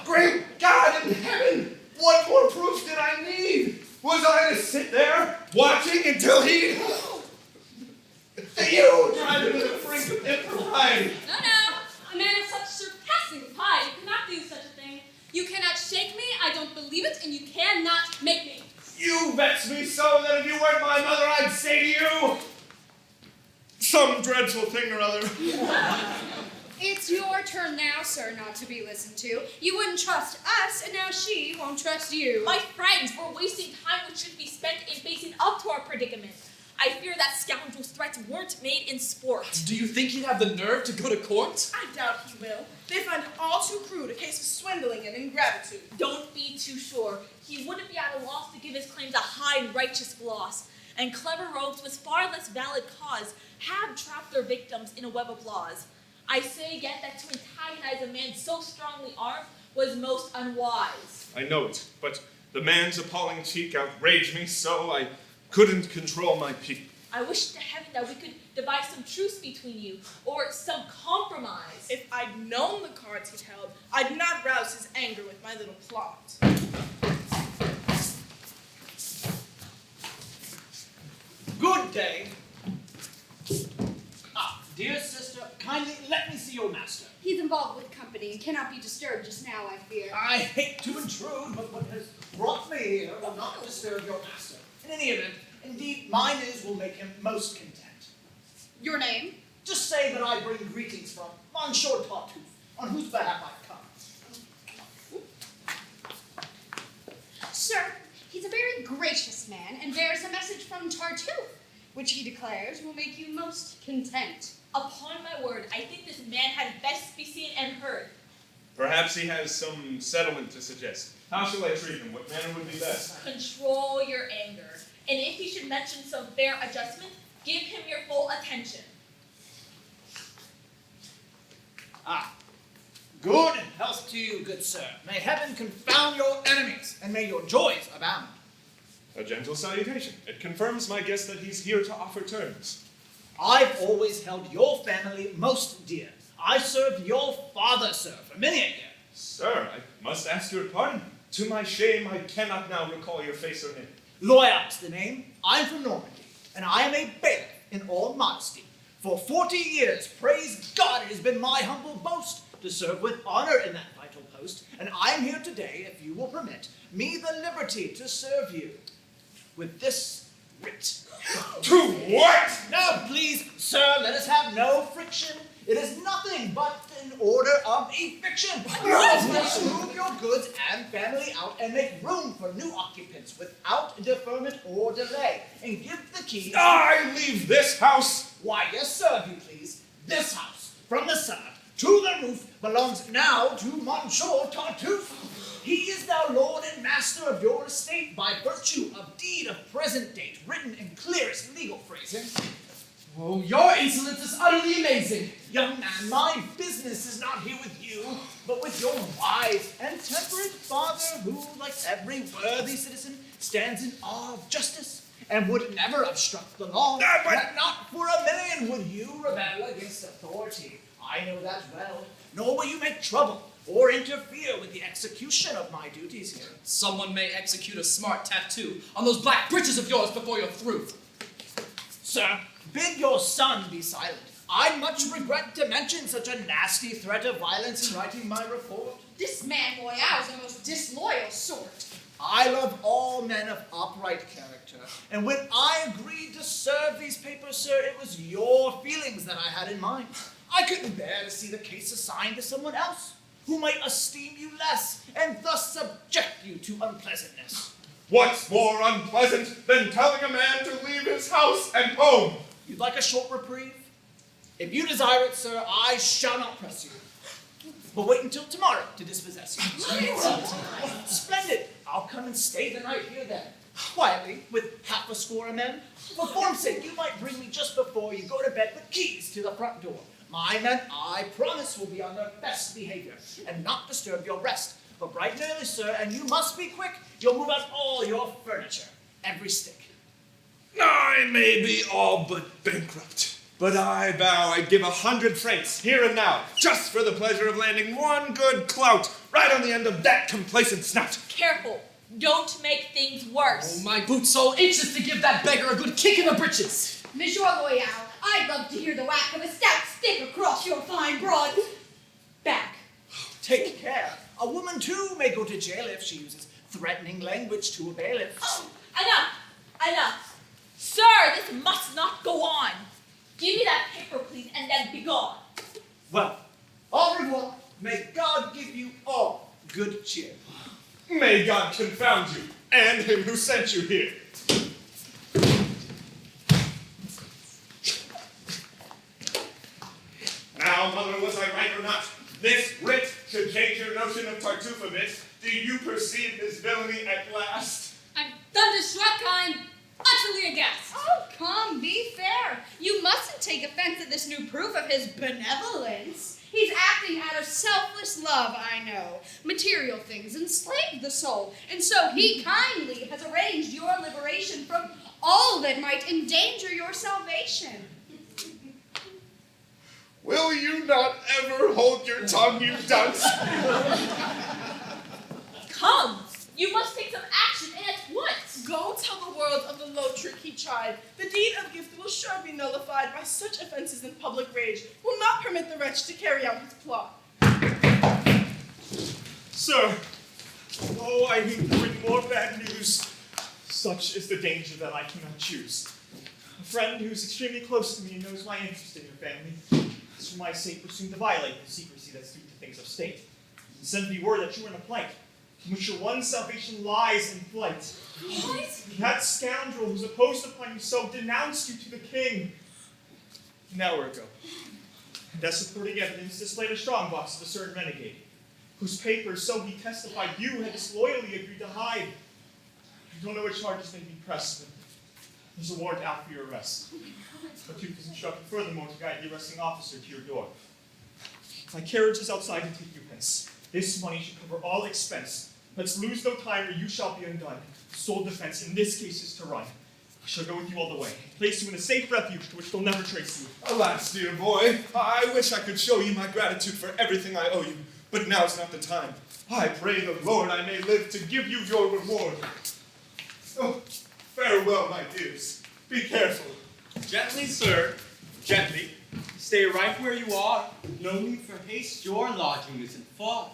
Great God in heaven! What more proof did I need? Was I to sit there watching until he... You drive him to the brink of impropriety. No, no. A man of such surpassing piety cannot do such a thing. You cannot shake me, I don't believe it, and you cannot make me. You vex me so that if you weren't my mother, I'd say to you... some dreadful thing or other. It's your turn now, sir, not to be listened to. You wouldn't trust us, and now she won't trust you. My friends, we're wasting time which should be spent in facing up to our predicament. I fear that scoundrel's threats weren't made in sport. Do you think he'd have the nerve to go to court? I doubt he will. They find it all too crude a case of swindling and ingratitude. Don't be too sure. He wouldn't be at a loss to give his claims a high and righteous gloss. And clever rogues with far less valid cause have trapped their victims in a web of laws. I say yet that to antagonize a man so strongly armed was most unwise. I know it, but the man's appalling cheek outraged me so I couldn't control my pique. I wish to heaven that we could devise some truce between you, or some compromise. If I'd known the cards he'd held, I'd not rouse his anger with my little plot. Good day. Dear sister, kindly let me see your master. He's involved with company and cannot be disturbed just now, I fear. I hate to intrude, but what has brought me here will not disturb your master. In any event, indeed, my news will make him most content. Your name? Just say that I bring greetings from Monsieur Tartuffe, on whose behalf I've come. Sir, he's a very gracious man and bears a message from Tartuffe, which he declares will make you most content. Upon my word, I think this man had best be seen and heard. Perhaps he has some settlement to suggest. How shall I treat him? What manner would be best? Control your anger. And if he should mention some fair adjustment, give him your full attention. Good health to you, good sir. May heaven confound your enemies, and may your joys abound. A gentle salutation. It confirms my guess that he's here to offer terms. I've always held your family most dear. I served your father, sir, for many a year. Sir, I must ask your pardon. To my shame, I cannot now recall your face or name. Loyal's the name. I'm from Normandy, and I am a bailiff in all modesty. For 40 years, praise God, it has been my humble boast to serve with honor in that vital post, and I am here today, if you will permit me the liberty to serve you with this writ. To what? Now, please, sir, let us have no friction. It is nothing but an order of eviction. Move your goods and family out and make room for new occupants without deferment or delay. And give the keys. I leave this house. Why, yes, sir, if you please. This house, from the cellar to the roof, belongs now to Monsieur Tartuffe. He is now lord and master of your estate by virtue of deed of present date, written in clearest legal phrasing. Oh, your insolence is utterly amazing. Young man, my business is not here with you, but with your wise and temperate father who, like every worthy citizen, stands in awe of justice and would never obstruct the law. But not for a million would you rebel against authority. I know that well. Nor will you make trouble or interfere with the execution of my duties here. Someone may execute a smart tattoo on those black breeches of yours before you're through. Sir, bid your son be silent. I much regret to mention such a nasty threat of violence in writing my report. This man Loyal is the most disloyal sort. I love all men of upright character, and when I agreed to serve these papers, sir, it was your feelings that I had in mind. I couldn't bear to see the case assigned to someone else, who might esteem you less, and thus subject you to unpleasantness. What's more unpleasant than telling a man to leave his house and home? You'd like a short reprieve? If you desire it, sir, I shall not press you. but wait until tomorrow to dispossess you. Splendid. I'll come and stay the night here then. Quietly, with half a score of men. For form's sake, you might bring me just before you go to bed with keys to the front door. My men, I promise, will be on their best behavior and not disturb your rest. But bright and early, sir, and you must be quick. You'll move out all your furniture. Every stick. I may be all but bankrupt, but I vow I'd give 100 francs here and now, just for the pleasure of landing one good clout right on the end of that complacent snout. Careful. Don't make things worse. Oh, my boot sole itches to give that beggar a good kick in the britches. Monsieur Loyal, I'd love to hear the whack of a stout stick across your fine broad back. Take care. A woman, too, may go to jail if she uses threatening language to a bailiff. Oh, enough. Sir, this must not go on. Give me that paper, please, and then be gone. Well, au revoir. May God give you all good cheer. May God confound you, and him who sent you here. Now, mother, was I right or not? This writ should change your notion of Tartuffe a bit. Do you perceive his villainy at last? I'm thunderstruck. I'm utterly aghast. Oh, come, be fair. You mustn't take offense at this new proof of his benevolence. He's acting out of selfless love, I know. Material things enslave the soul, and so he kindly has arranged your liberation from all that might endanger your salvation. Will you not ever hold your tongue, you dunce? Come. You must take some action, and at once. Go tell the world of the low trick he tried. The deed of gift will sure be nullified by such offenses in public rage. Will not permit the wretch to carry out his plot. Sir, oh, I hate to bring more bad news. Such is the danger that I cannot choose. A friend who's extremely close to me knows my interest in your family. It's for my sake presume to violate the secrecy that's due to things of state. And send me word that you are in a plight, in which your one salvation lies in flight. What? That scoundrel who's opposed upon you so denounced you to the king. An hour ago. And as supporting evidence displayed a strongbox of a certain renegade, whose papers, so he testified, you had disloyally agreed to hide. I don't know which charges may be pressed, but there's a warrant out for your arrest. Tartuffe is instructed furthermore to guide the arresting officer to your door. My carriage is outside to take you hence. This money should cover all expense. Let's lose no time, or you shall be undone. Sole defense in this case is to run. I shall go with you all the way, place you in a safe refuge to which they'll never trace you. Alas, dear boy, I wish I could show you my gratitude for everything I owe you, but now's not the time. I pray the Lord I may live to give you your reward. Oh, farewell, my dears. Be careful. Gently, sir. Gently. Stay right where you are. No need for haste. Your lodging isn't far.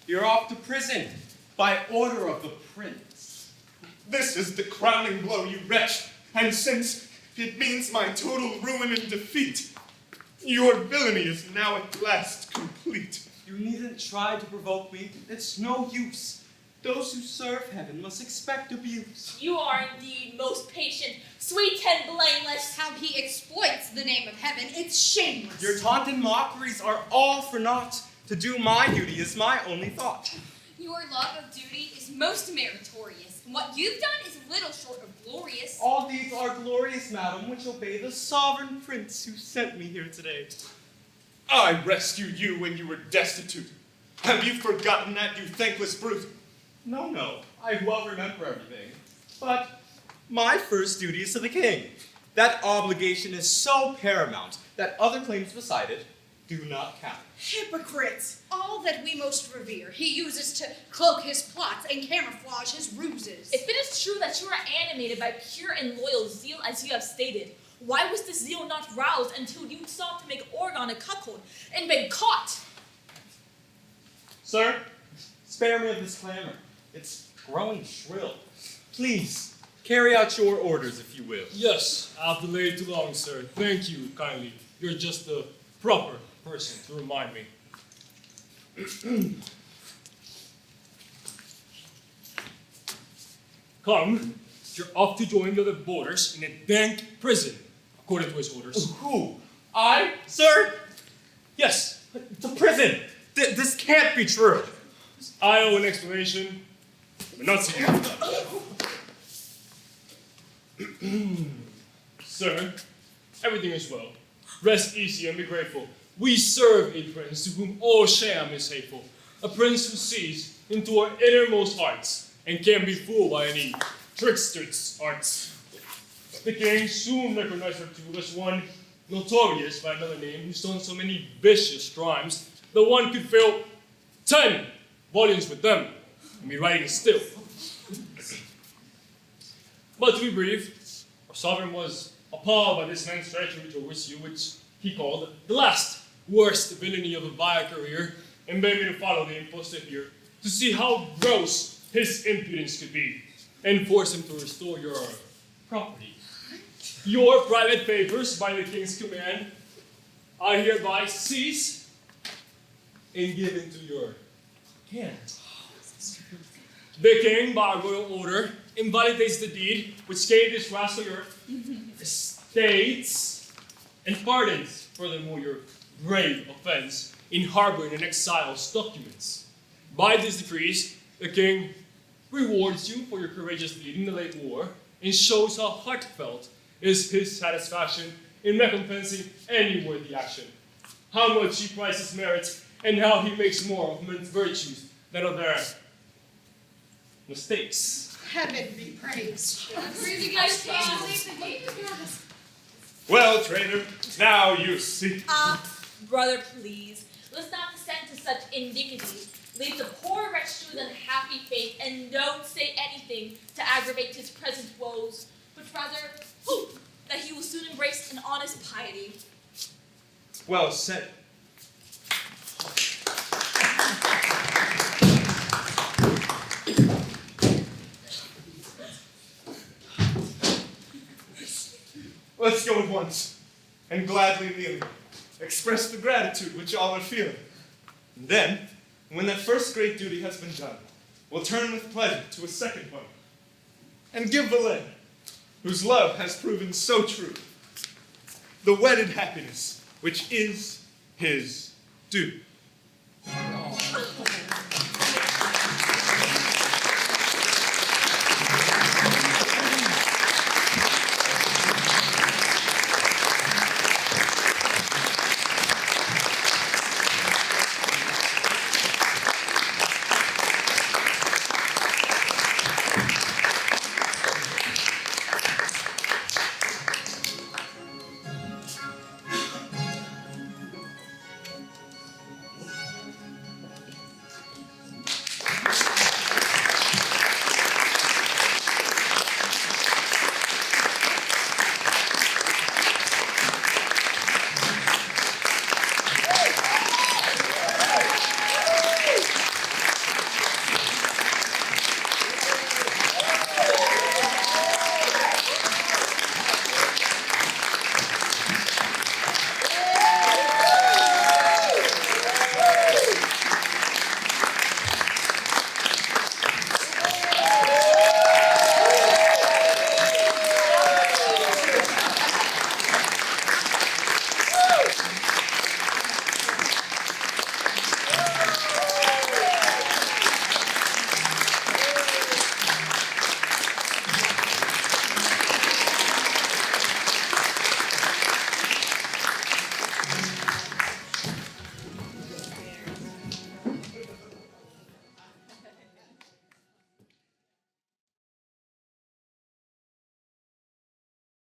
You're off to prison by order of the prince. This is the crowning blow, you wretch, and since it means my total ruin and defeat, your villainy is now at last complete. You needn't try to provoke me. It's no use. Those who serve heaven must expect abuse. You are indeed most patient, sweet and blameless. How he exploits the name of heaven, it's shameless. Your taunt and mockeries are all for naught. To do my duty is my only thought. Your love of duty is most meritorious, and what you've done is little short of glorious. All these are glorious, madam, which obey the sovereign prince who sent me here today. I rescued you when you were destitute. Have you forgotten that, you thankless brute? No, I well remember everything. But my first duty is to the king. That obligation is so paramount that other claims beside it do not count. Hypocrite! All that we most revere, he uses to cloak his plots and camouflage his ruses. If it is true that you are animated by pure and loyal zeal as you have stated, why was this zeal not roused until you sought to make Oregon a cuckold and been caught? Sir, spare me of this clamor. It's growing shrill. Please, carry out your orders, if you will. Yes, I've delayed too long, sir. Thank you kindly. You're just the proper person to remind me. Come, you're off to join the other boarders in a dank prison, according to his orders. Who? I? Sir? Yes, To prison! This can't be true. I owe an explanation, but not to you. Sir, everything is well. Rest easy and be grateful. We serve a prince to whom all sham is hateful. A prince who sees into our innermost hearts and can't be fooled by any trickster's arts. The king soon recognized Tartuffe as one notorious by another name who's done so many vicious crimes that one could fill 10 volumes with them and be writing still. But to be brief, our sovereign was appalled by this man's treachery towards you, which he called the last worst villainy of a vile career, and begged me to follow the impostor here to see how gross his impudence could be, and force him to restore your property. Your private papers, by the king's command, I hereby seize and give into your hand. The king, by royal order, invalidates the deed which gave this rascal your estates and pardons, furthermore, your grave offense in harboring and exile's documents. By these decrees, the king rewards you for your courageous deed in the late war and shows how heartfelt is his satisfaction in recompensing any worthy action, how much he prizes merits, and how he makes more of men's virtues than of their mistakes. Heaven be praised. Crazy guys can't leave the gate. Well, traitor, now you see. Brother, please, let's not descend to such indignity. Leave the poor wretch to his unhappy fate, and don't say anything to aggravate his present woes, but rather hope that he will soon embrace an honest piety. Well said. Let's go at once, and gladly kneeling, express the gratitude which all are feeling. And then, when that first great duty has been done, we'll turn with pleasure to a second one, and give Valet, whose love has proven so true, the wedded happiness which is his due.